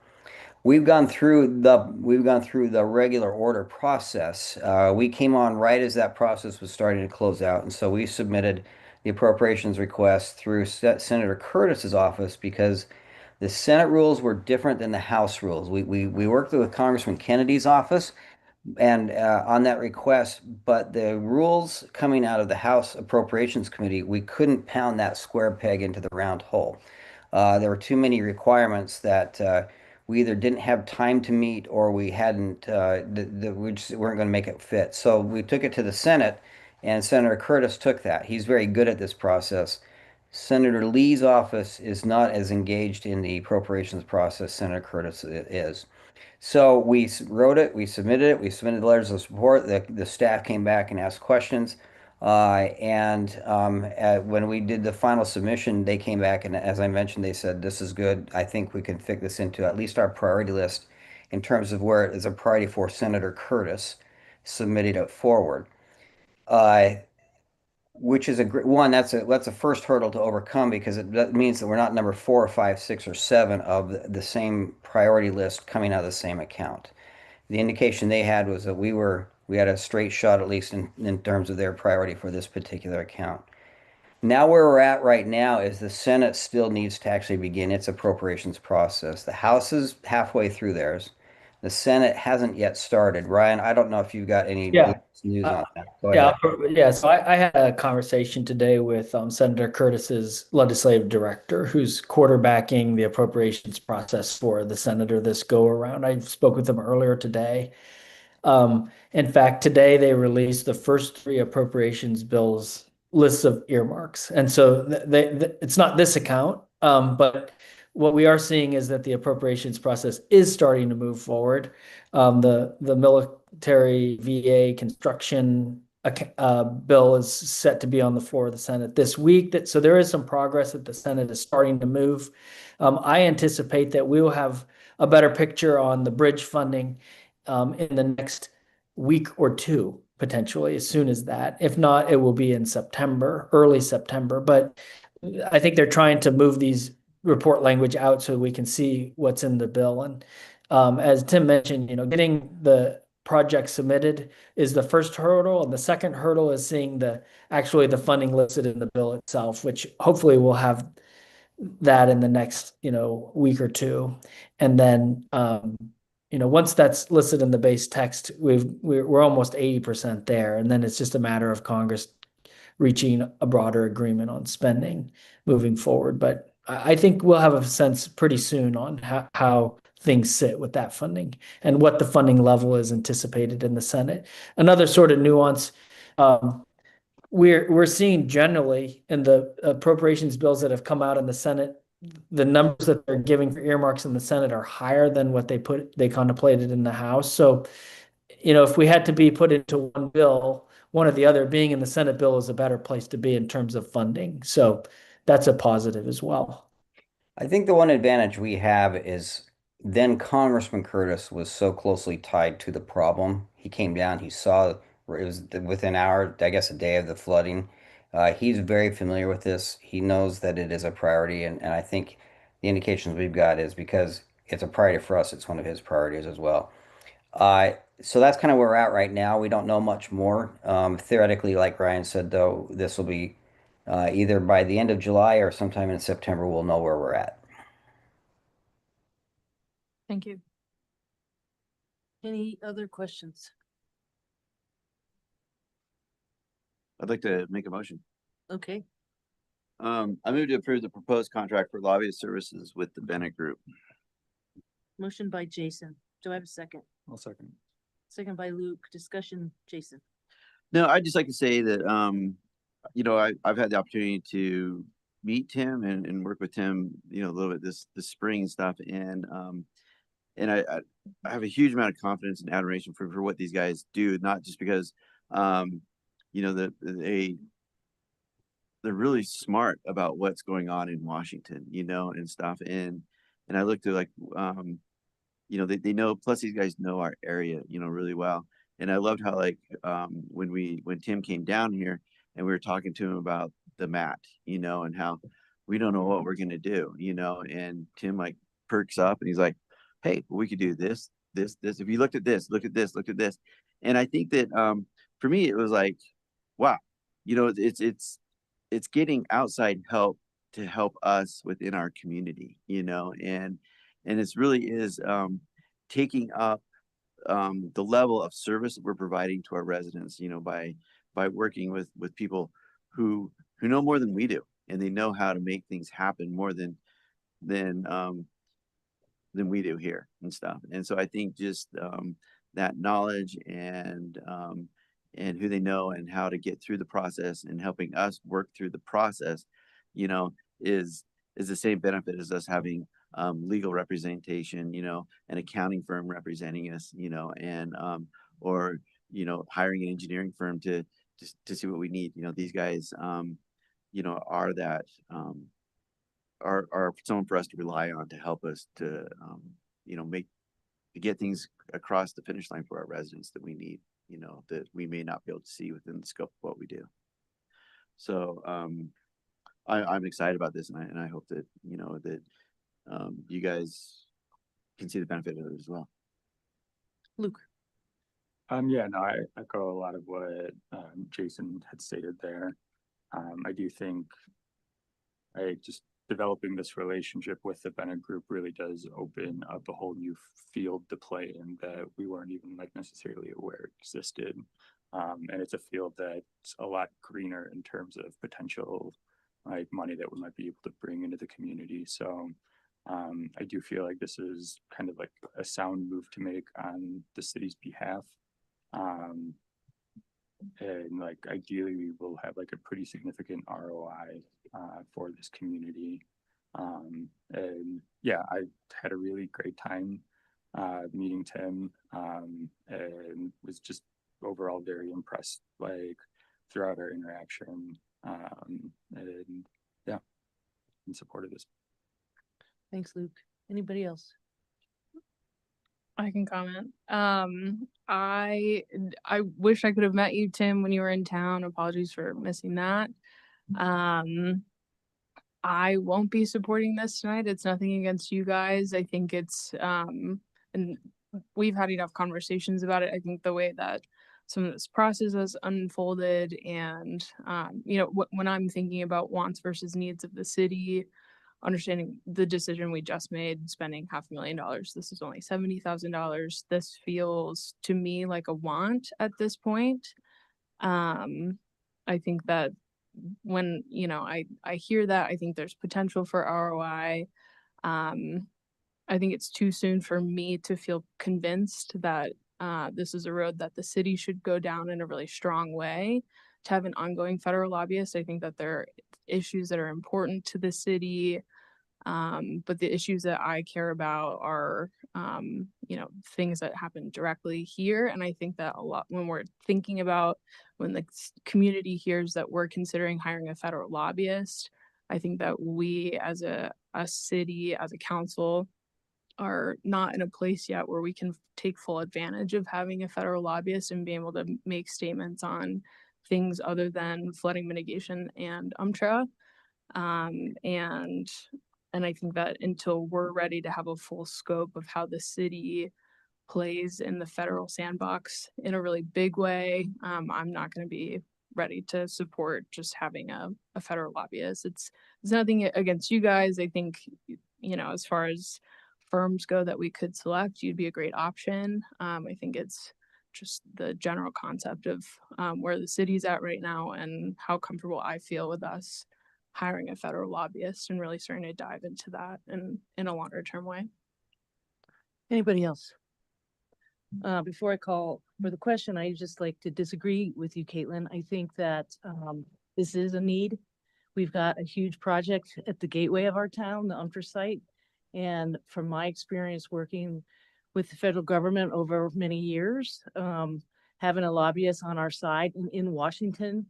N: We've gone through the regular order process. We came on right as that process was starting to close out, and so we submitted the appropriations request through Senator Curtis's office because the Senate rules were different than the House rules. We worked with Congressman Kennedy's office and on that request, but the rules coming out of the House Appropriations Committee, we couldn't pound that square peg into the round hole. There were too many requirements that we either didn't have time to meet or we hadn't, we just weren't going to make it fit. So we took it to the Senate, and Senator Curtis took that. He's very good at this process. Senator Lee's office is not as engaged in the appropriations process Senator Curtis is. So we wrote it, we submitted letters of support. The staff came back and asked questions. When we did the final submission, they came back and, as I mentioned, they said, "This is good. I think we can fit this into at least our priority list in terms of where it is a priority for Senator Curtis, submitting it forward." Uh, which is a great one. That's a first hurdle to overcome because that means that we're not number 4 or 5, 6, or 7 of the same priority list coming out of the same account. The indication they had was that we had a straight shot, at least in terms of their priority for this particular account. Now, where we're at right now is the Senate still needs to actually begin its appropriations process. The House is halfway through theirs. The Senate hasn't yet started. Ryan, I don't know if you've got any
O: Yeah.
N: news on that. Go
O: Yeah,
N: ahead.
O: yeah. So I had a conversation today with Senator Curtis's legislative director, who's quarterbacking the appropriations process for the senator this go around. I spoke with him earlier today. In fact, today they released the first 3 appropriations bills lists of earmarks, and so it's not this account, but what we are seeing is that the appropriations process is starting to move forward. The military VA construction bill is set to be on the floor of the Senate this week. So there is some progress that the Senate is starting to move. I anticipate that we will have a better picture on the bridge funding in the next week or two. potentially as soon as that. If not, it will be in September, early September. But I think they're trying to move these report language out so we can see what's in the bill. And as Tim mentioned, getting the project submitted is the first hurdle, and the second hurdle is seeing the funding listed in the bill itself, which hopefully we'll have that in the next week or two. And then once that's listed in the base text, we're almost 80% there, and then it's just a matter of Congress reaching a broader agreement on spending moving forward. But I think we'll have a sense pretty soon on how things sit with that funding and what the funding level is anticipated in the Senate. Another sort of nuance, we're seeing generally in the appropriations bills that have come out in the Senate, the numbers that they're giving for earmarks in the Senate are higher than what they contemplated in the House. So, if we had to be put into one bill, one or the other, being in the Senate bill is a better place to be in terms of funding. So that's a positive as well.
N: I think the one advantage we have is then Congressman Curtis was so closely tied to the problem. He came down, he saw it was within an hour, I guess a day of the flooding. He's very familiar with this. He knows that it is a priority, and I think the indications we've got is because it's a priority for us, it's one of his priorities as well. So that's kind of where we're at right now. We don't know much more. Theoretically, like Ryan said, though, this will be either by the end of July or sometime in September, we'll know where we're at.
A: Thank you. Any other questions?
D: I'd like to make a motion.
A: Okay,
D: I move to approve the proposed contract for lobbyist services with the Bennett Group.
A: motion by Jason. Do I have a second?
L: I'll second.
A: Second by Luke. Discussion, Jason.
D: No, I'd just like to say that, I've had the opportunity to meet Tim and work with Tim, a little bit this spring and stuff. And I have a huge amount of confidence and admiration for what these guys do, not just because, they're really smart about what's going on in Washington, and stuff. And I looked at they know, plus these guys know our area, really well. And I loved how when Tim came down here and we were talking to him about the mat, and how we don't know what we're gonna do, and Tim perks up and he's like, hey, we could do this. If you looked at this, look at this, look at this. And I think that for me it was like, wow, it's getting outside help to help us within our community, and it's really is taking up the level of service that we're providing to our residents, by working with people who know more than we do, and they know how to make things happen more than we do here and stuff. And so I think just that knowledge and who they know and how to get through the process and helping us work through the process, is the same benefit as us having legal representation, an accounting firm representing us, and or hiring an engineering firm to see what we need. These guys are that are someone for us to rely on to help us to get things across the finish line for our residents that we need, that we may not be able to see within the scope of what we do. So I'm excited about this, and I hope that that you guys can see the benefit of it as well.
A: Luke.
L: Yeah, no, I echo a lot of what Jason had stated there. I do think just developing this relationship with the Bennett Group really does open up a whole new field to play in that we weren't even necessarily aware existed. And it's a field that's a lot greener in terms of potential money that we might be able to bring into the community. So I do feel like this is kind of a sound move to make on the city's behalf. And ideally we will have a pretty significant ROI for this community. And yeah, I had a really great time meeting Tim, and was just overall very impressed throughout our interaction, and yeah, in support of this.
A: Thanks, Luke. Anybody else?
J: I can comment. I wish I could have met you, Tim, when you were in town. Apologies for missing that. I won't be supporting this tonight. It's nothing against you guys. I think it's and we've had enough conversations about it. I think the way that some of this process has unfolded and you know, when I'm thinking about wants versus needs of the city, understanding the decision we just made, spending $500,000. This is only $70,000. This feels to me like a want at this point. I think that when, you know, I hear that, I think there's potential for ROI. I think it's too soon for me to feel convinced that this is a road that the city should go down in a really strong way. To have an ongoing federal lobbyist, I think that there are issues that are important to the city. But the issues that I care about are, you know, things that happen directly here. And I think that a lot when we're thinking about when the community hears that we're considering hiring a federal lobbyist, I think that we as a city, as a council, are not in a place yet where we can take full advantage of having a federal lobbyist and be able to make statements on things other than flooding mitigation and UMTRA. And I think that until we're ready to have a full scope of how the city plays in the federal sandbox in a really big way, I'm not going to be ready to support just having a federal lobbyist. It's nothing against you guys. I think, you know, as far as firms go that we could select, you'd be a great option. I think it's just the general concept of where the city's at right now and how comfortable I feel with us hiring a federal lobbyist and really starting to dive into that in a longer term way.
A: Anybody else? Before I call for the question, I just like to disagree with you, Caitlin. I think that this is a need. We've got a huge project at the gateway of our town, the UMTRA site. And from my experience working with the federal government over many years, having a lobbyist on our side in Washington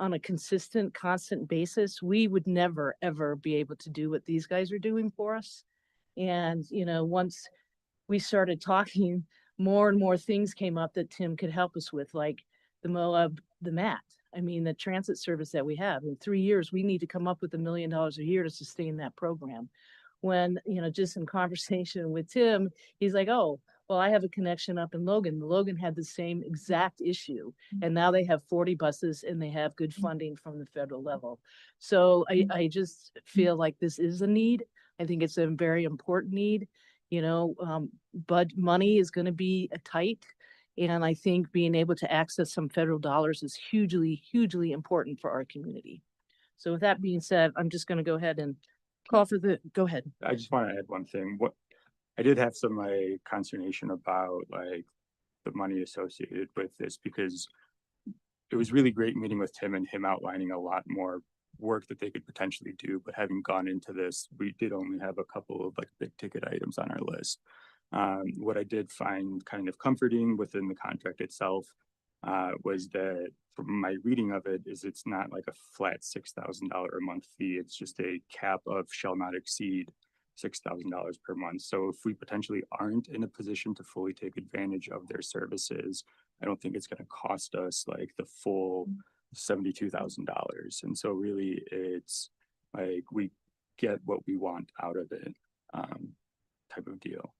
A: on a consistent, constant basis, we would never, ever be able to do what these guys are doing for us. And, you know, once we started talking, more and more things came up that Tim could help us with, like the Moab, the MAT. I mean, the transit service that we have. In 3 years, we need to come up with $1 million a year to sustain that program. When, you know, just in conversation with Tim, he's like, oh, well, I have a connection up in Logan. Logan had the same exact issue. And now they have 40 buses and they have good funding from the federal level. So I just feel like this is a need. I think it's a very important need, you know, but money is going to be tight. And I think being able to access some federal dollars is hugely, hugely important for our community. So with that being said, I'm just going to go ahead and call for the, go ahead.
L: I just want to add one thing. What I did have some like consternation about like the money associated with this, because it was really great meeting with Tim and him outlining a lot more work that they could potentially do. But having gone into this, we did only have a couple of like big ticket items on our list. What I did find kind of comforting within the contract itself was that from my reading of it is it's not like a flat $6,000 a month fee. It's just a cap of shall not exceed $6,000 per month. So if we potentially aren't in a position to fully take advantage of their services, I don't think it's going to cost us like the full $72,000. And so really it's like we get what we want out of it type of deal.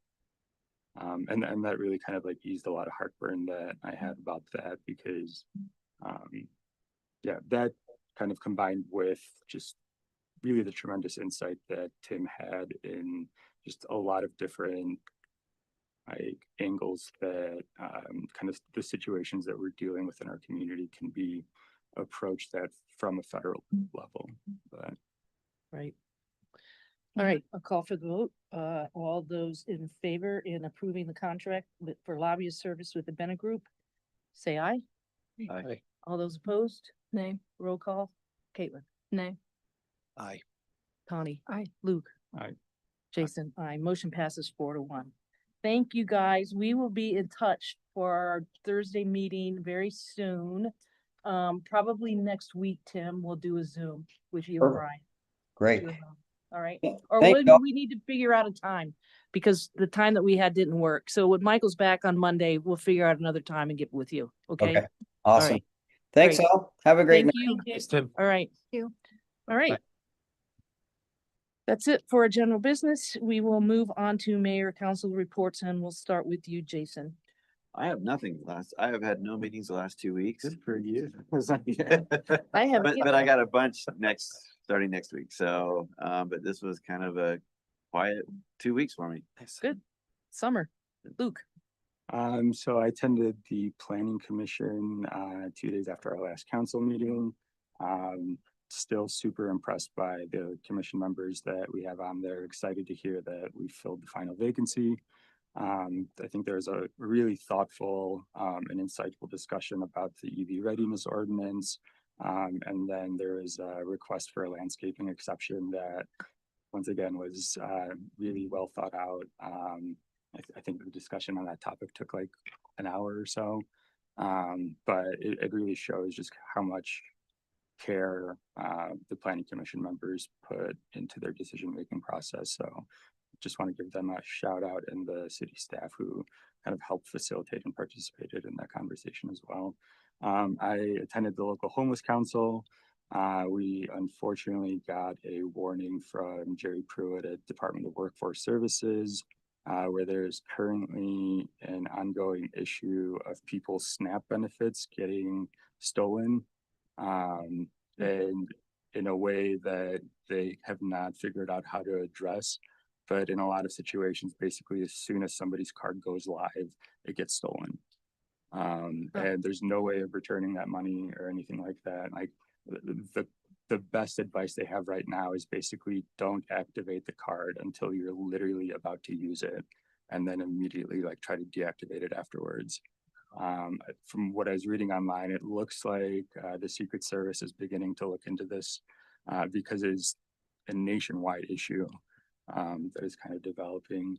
L: And that really kind of like eased a lot of heartburn that I had about that, because yeah, that kind of combined with just really the tremendous insight that Tim had in just a lot of different like angles that kind of the situations that we're dealing with in our community can be approached that from a federal level. But
A: right. All right, I'll call for the vote. All those in favor in approving the contract for lobbyist service with the Bennett Group, say aye.
C: Aye.
A: All those opposed?
J: Nay.
A: Roll call. Caitlin.
J: Nay.
C: Aye.
A: Connie.
J: Aye.
A: Luke.
L: Aye.
A: Jason. Aye. Motion passes 4-1. Thank you, guys. We will be in touch for our Thursday meeting very soon. Probably next week, Tim, we'll do a Zoom with you and
N: Perfect.
A: Brian.
N: Great.
A: All right.
N: Yeah,
A: Or
N: thank
A: when
N: you.
A: we need to figure out a time because the time that we had didn't work. So when Michael's back on Monday, we'll figure out another time and get with you. Okay.
N: Okay, awesome.
A: right.
N: Thanks
A: Great.
N: all. Have a great
A: Thank
N: night.
A: you.
H: Thanks, Tim.
A: All right.
I: Thank you.
A: All right. That's it for our general business. We will move on to mayor council reports and we'll start with you, Jason.
D: I have nothing I have had no meetings the last 2 weeks.
C: Good for you.
A: I have.
D: But I got a bunch starting next week. So, but this was kind of a quiet 2 weeks for me.
A: Good. Summer. Luke.
L: So I attended the planning commission 2 days after our last council meeting. Still super impressed by the commission members that we have on there. Excited to hear that we filled the final vacancy. I think there's a really thoughtful and insightful discussion about the EV readiness ordinance. And then there is a request for a landscaping exception that once again was really well thought out. I think the discussion on that topic took like an hour or so. But it really shows just how much care the planning commission members put into their decision-making process. So just want to give them a shout out and the city staff who kind of helped facilitate and participated in that conversation as well. I attended the local homeless council. We unfortunately got a warning from Jerry Pruitt at Department of Workforce Services, where there's currently an ongoing issue of people's SNAP benefits getting stolen. And in a way that they have not figured out how to address. But in a lot of situations, basically, as soon as somebody's card goes live, it gets stolen. And there's no way of returning that money or anything like that. Like the best advice they have right now is basically don't activate the card until you're literally about to use it, and then immediately like try to deactivate it afterwards. From what I was reading online, it looks like the Secret Service is beginning to look into this because it's a nationwide issue that is kind of developing.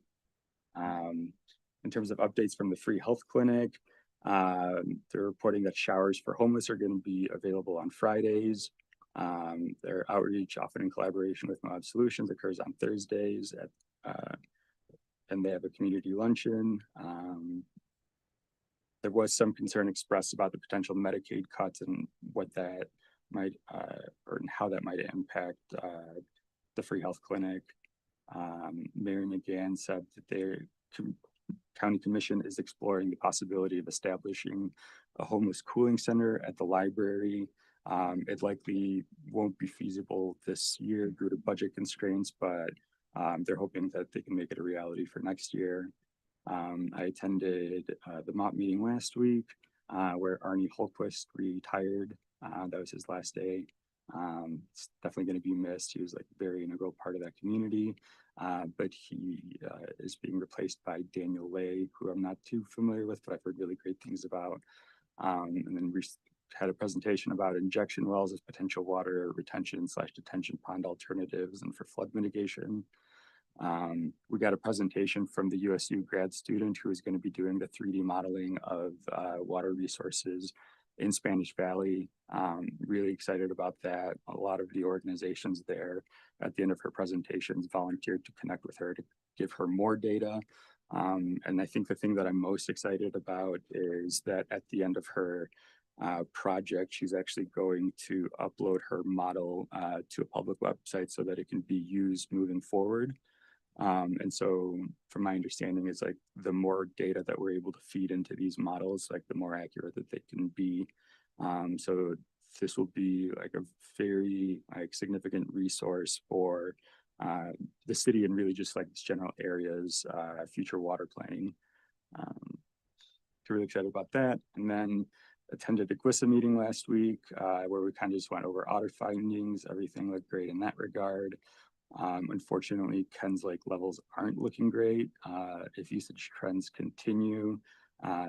L: In terms of updates from the free health clinic, they're reporting that showers for homeless are going to be available on Fridays. Their outreach, often in collaboration with Moab Solutions, occurs on Thursdays and they have a community luncheon. There was some concern expressed about the potential Medicaid cuts and what that might, or how that might impact the free health clinic. Mary McGann said that their county commission is exploring the possibility of establishing a homeless cooling center at the library. It likely won't be feasible this year due to budget constraints, but they're hoping that they can make it a reality for next year. I attended the MOP meeting last week where Arnie Holquist retired. That was his last day. It's definitely going to be missed. He was like a very integral part of that community, but he is being replaced by Daniel Lay, who I'm not too familiar with, but I've heard really great things about. And then we had a presentation about injection wells as potential water retention / detention pond alternatives and for flood mitigation. We got a presentation from the USU grad student who is going to be doing the 3D modeling of water resources in Spanish Valley. Really excited about that. A lot of the organizations there at the end of her presentations volunteered to connect with her to give her more data. And I think the thing that I'm most excited about is that at the end of her project, she's actually going to upload her model to a public website so that it can be used moving forward. And so from my understanding is like the more data that we're able to feed into these models, like the more accurate that they can be. So this will be like a very like significant resource for the city and really just like this general areas, future water planning. Really excited about that. And then attended a GWISA meeting last week where we kind of just went over audit findings. Everything looked great in that regard. Unfortunately, Ken's Lake levels aren't looking great. If usage trends continue,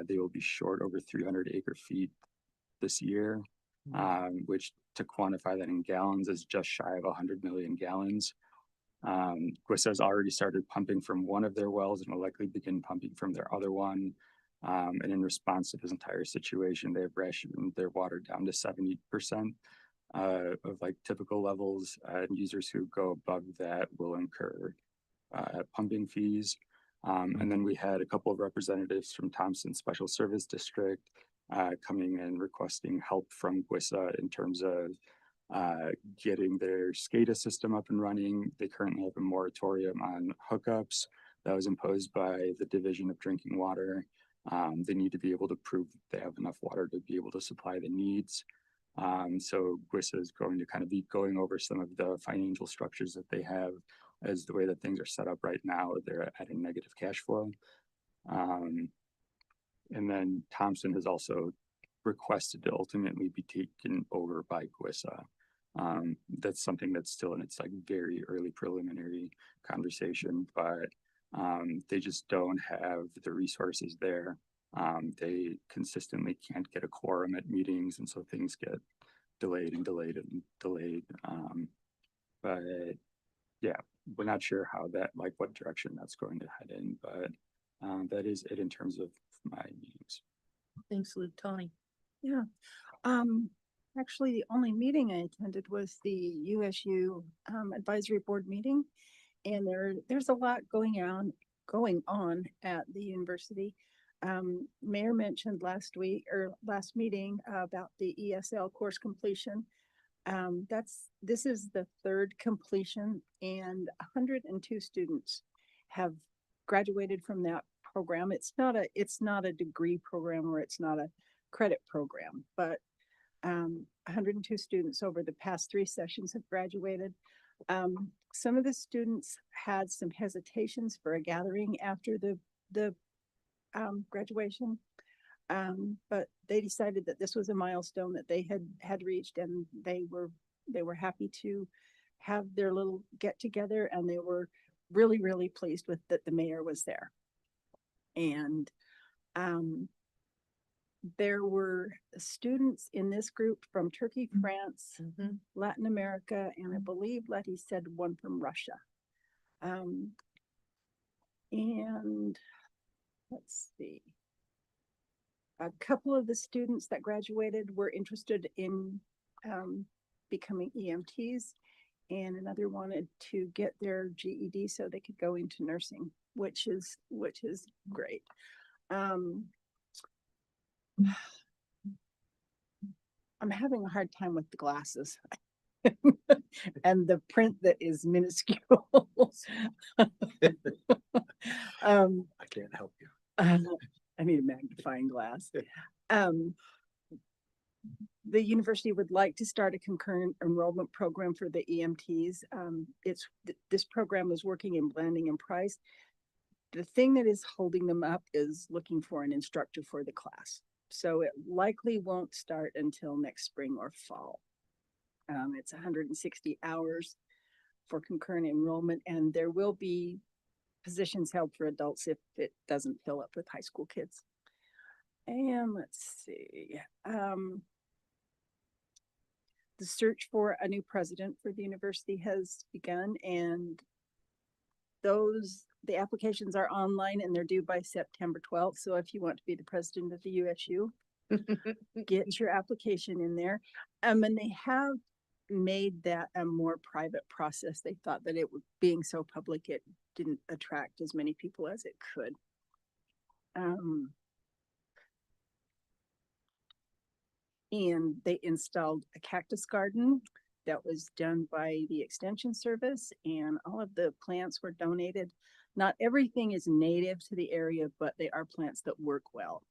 L: they will be short over 300 acre feet this year, which to quantify that in gallons is just shy of 100 million gallons. GWISA has already started pumping from one of their wells and will likely begin pumping from their other one. And in response to this entire situation, they have rationed their water down to 70% of like typical levels, and users who go above that will incur pumping fees. And then we had a couple of representatives from Thompson Special Service District coming and requesting help from GWISA in terms of getting their SCADA system up and running. They currently have a moratorium on hookups that was imposed by the Division of Drinking Water. They need to be able to prove that they have enough water to be able to supply the needs. So GWISA is going to kind of be going over some of the financial structures that they have, as the way that things are set up right now. They're at a negative cash flow. And then Thompson has also requested to ultimately be taken over by GWISA. That's something that's still in its like very early preliminary conversation, but they just don't have the resources there. They consistently can't get a quorum at meetings, and so things get delayed and delayed and delayed. But yeah, we're not sure how that, like what direction that's going to head in, but that is it in terms of my meetings.
A: Thanks, Luke. Tony.
P: Yeah. Actually, the only meeting I attended was the USU advisory board meeting, and there's a lot going on at the university. Mayor mentioned last meeting about the ESL course completion. This is the third completion, and 102 students have graduated from that program. It's not a degree program, or it's not a credit program, but 102 students over the past 3 sessions have graduated. Some of the students had some hesitations for a gathering after the graduation, but they decided that this was a milestone that they had reached, and they were happy to have their little get together, and they were really pleased with that the mayor was there. And there were students in this group from Turkey, France, Latin America, and I believe Letty said one from Russia. And let's see. A couple of the students that graduated were interested in becoming EMTs, and another wanted to get their GED so they could go into nursing, which is great. I'm having a hard time with the glasses and the print that is minuscule.
C: I can't help you.
P: I need a magnifying glass. The university would like to start a concurrent enrollment program for the EMTs. This program is working in Blanding and Price. The thing that is holding them up is looking for an instructor for the class. So it likely won't start until next spring or fall. It's 160 hours for concurrent enrollment, and there will be positions held for adults if it doesn't fill up with high school kids. And let's see. The search for a new president for the university has begun, and the applications are online and they're due by September 12th. So if you want to be the president of the USU, get your application in there. And they have made that a more private process. They thought that being so public, it didn't attract as many people as it could. And they installed a cactus garden that was done by the Extension Service, and all of the plants were donated. Not everything is native to the area, but they are plants that work well.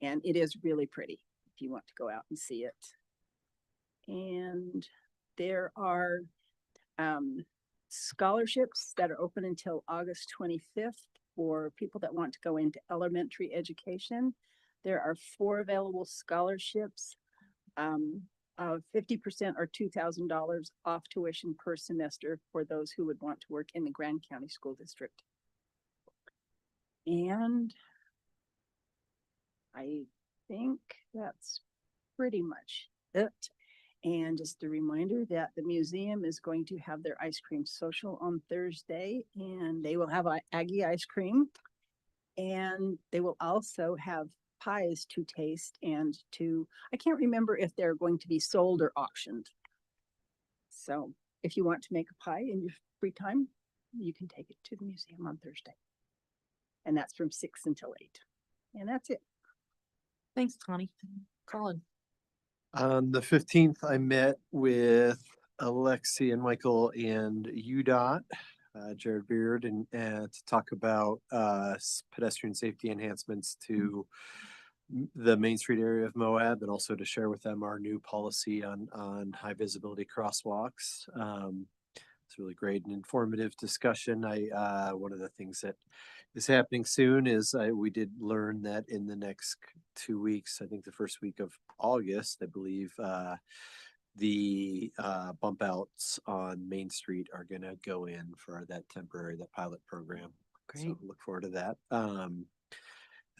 P: And it is really pretty if you want to go out and see it. And there are scholarships that are open until August 25th for people that want to go into elementary education. There are 4 available scholarships. 50% or $2,000 off tuition per semester for those who would want to work in the Grand County School District. And I think that's pretty much it. And just a reminder that the museum is going to have their ice cream social on Thursday, and they will have Aggie ice cream. And they will also have pies to taste and I can't remember if they're going to be sold or auctioned. So if you want to make a pie in your free time, you can take it to the museum on Thursday. And that's from 6 until 8. And that's it.
A: Thanks, Connie. Colin.
C: On the 15th, I met with Alexi and Michael and UDOT, Jared Beard, and to talk about pedestrian safety enhancements to the Main Street area of Moab, and also to share with them our new policy on high visibility crosswalks. It's really great and informative discussion. One of the things that is happening soon is we did learn that in the next 2 weeks, I think the first week of August, I believe, the bump outs on Main Street are going to go in for that pilot program.
A: Great.
C: So look forward to that.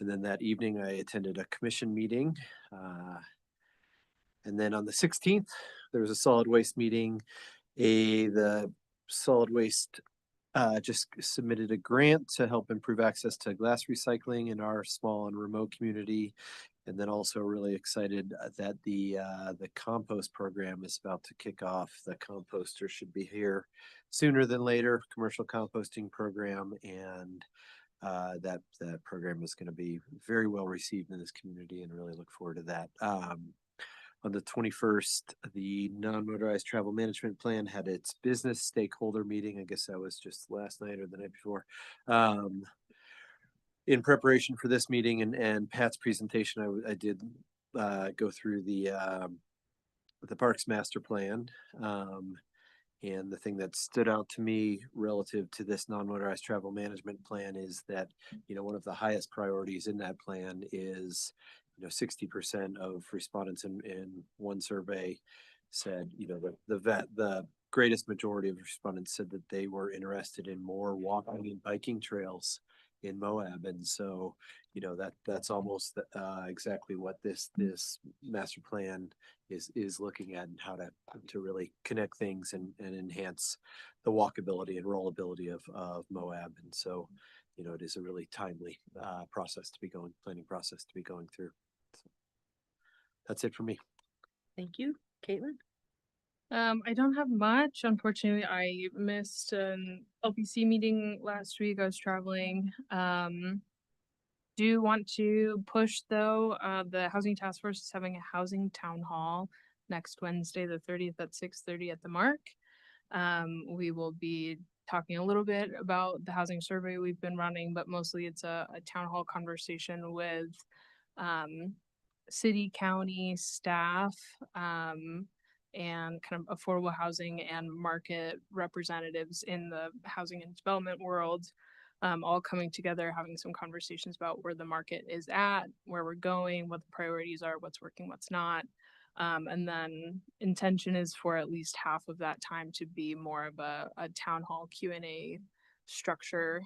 C: And then that evening, I attended a commission meeting. And then on the 16th, there was a solid waste meeting. The solid waste just submitted a grant to help improve access to glass recycling in our small and remote community. And then also really excited that the compost program is about to kick off. The composter should be here sooner than later, commercial composting program. And that program is going to be very well received in this community, and really look forward to that. On the 21st, the non-motorized travel management plan had its business stakeholder meeting. I guess that was just last night or the night before. In preparation for this meeting and Pat's presentation, I did go through the Parks Master Plan. And the thing that stood out to me relative to this non-motorized travel management plan is that, one of the highest priorities in that plan is, 60% of respondents in one survey said, the greatest majority of respondents said that they were interested in more walking and biking trails in Moab. And so, that's almost exactly what this master plan is looking at, and how to really connect things and enhance the walkability and rollability of Moab. And so, it is a really timely planning process to be going through. So that's it for me.
A: Thank you. Caitlin?
J: I don't have much. Unfortunately, I missed an LPC meeting last week. I was traveling. Do want to push though, the Housing Task Force is having a housing town hall next Wednesday, the 30th at 6:30 at the Mark. We will be talking a little bit about the housing survey we've been running, but mostly it's a town hall conversation with city, county staff, and kind of affordable housing and market representatives in the housing and development world, all coming together, having some conversations about where the market is at, where we're going, what the priorities are, what's working, what's not. And then intention is for at least half of that time to be more of a town hall Q&A structure,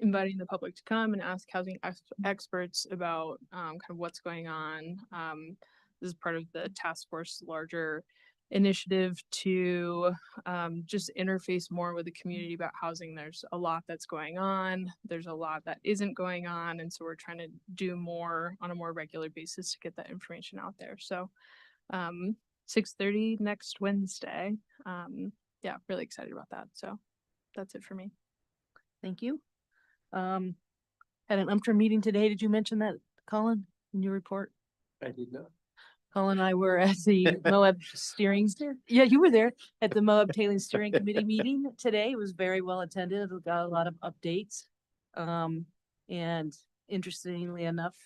J: inviting the public to come and ask housing experts about kind of what's going on. This is part of the task force larger initiative to just interface more with the community about housing. There's a lot that's going on. There's a lot that isn't going on. And so we're trying to do more on a more regular basis to get that information out there. So 6:30 next Wednesday. Yeah, really excited about that. So that's it for me.
A: Thank you. Had an UMTRA meeting today. Did you mention that, Colin, in your report?
C: I did not.
A: Colin and I were at the Moab steering. Yeah, you were there at the Moab Tailing Steering Committee meeting today. It was very well attended. We got a lot of updates. And interestingly enough,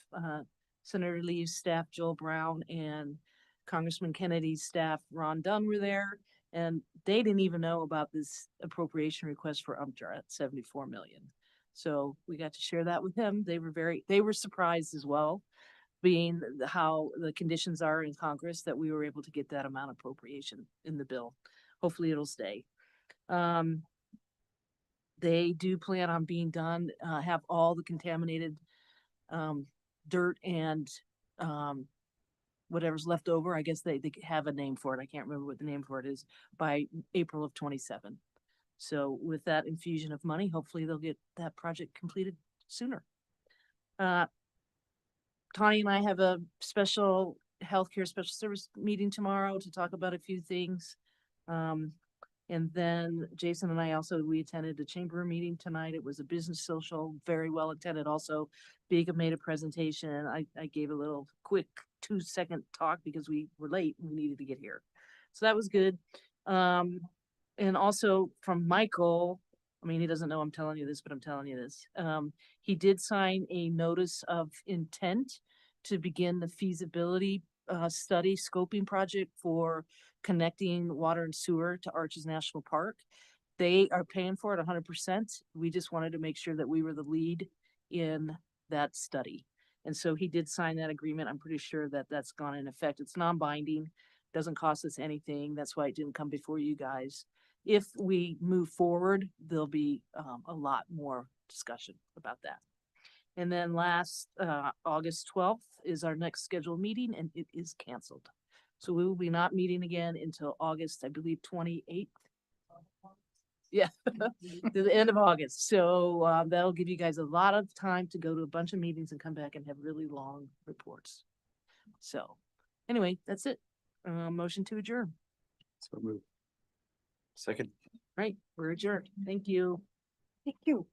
A: Senator Lee's staff, Joel Brown, and Congressman Kennedy's staff, Ron Dunn, were there. And they didn't even know about this appropriation request for UMTRA at 74 million. So we got to share that with them. They were surprised as well, being how the conditions are in Congress, that we were able to get that amount of appropriation in the bill. Hopefully it'll stay. They do plan on being done, have all the contaminated dirt and whatever's left over. I guess they have a name for it. I can't remember what the name for it is, by April of 27. So with that infusion of money, hopefully they'll get that project completed sooner. Connie and I have a special healthcare special service meeting tomorrow to talk about a few things. And then Jason and I also, we attended the chamber meeting tonight. It was a business social, very well attended. Also, Big made a presentation. I gave a little quick 2-second talk because we were late and we needed to get here. So that was good. And also from Michael, I mean, he doesn't know I'm telling you this, but I'm telling you this. He did sign a notice of intent to begin the feasibility study scoping project for connecting water and sewer to Arches National Park. They are paying for it 100%. We just wanted to make sure that we were the lead in that study. And so he did sign that agreement. I'm pretty sure that that's gone in effect. It's non-binding, doesn't cost us anything. That's why it didn't come before you guys. If we move forward, there'll be a lot more discussion about that. And then last August 12th is our next scheduled meeting, and it is canceled. So we will be not meeting again until August, I believe, 28th. Yeah, to the end of August. So that'll give you guys a lot of time to go to a bunch of meetings and come back and have really long reports. So anyway, that's it. Motion to adjourn.
L: So move.
C: Second.
A: Right, we're adjourned. Thank you.
P: Thank you.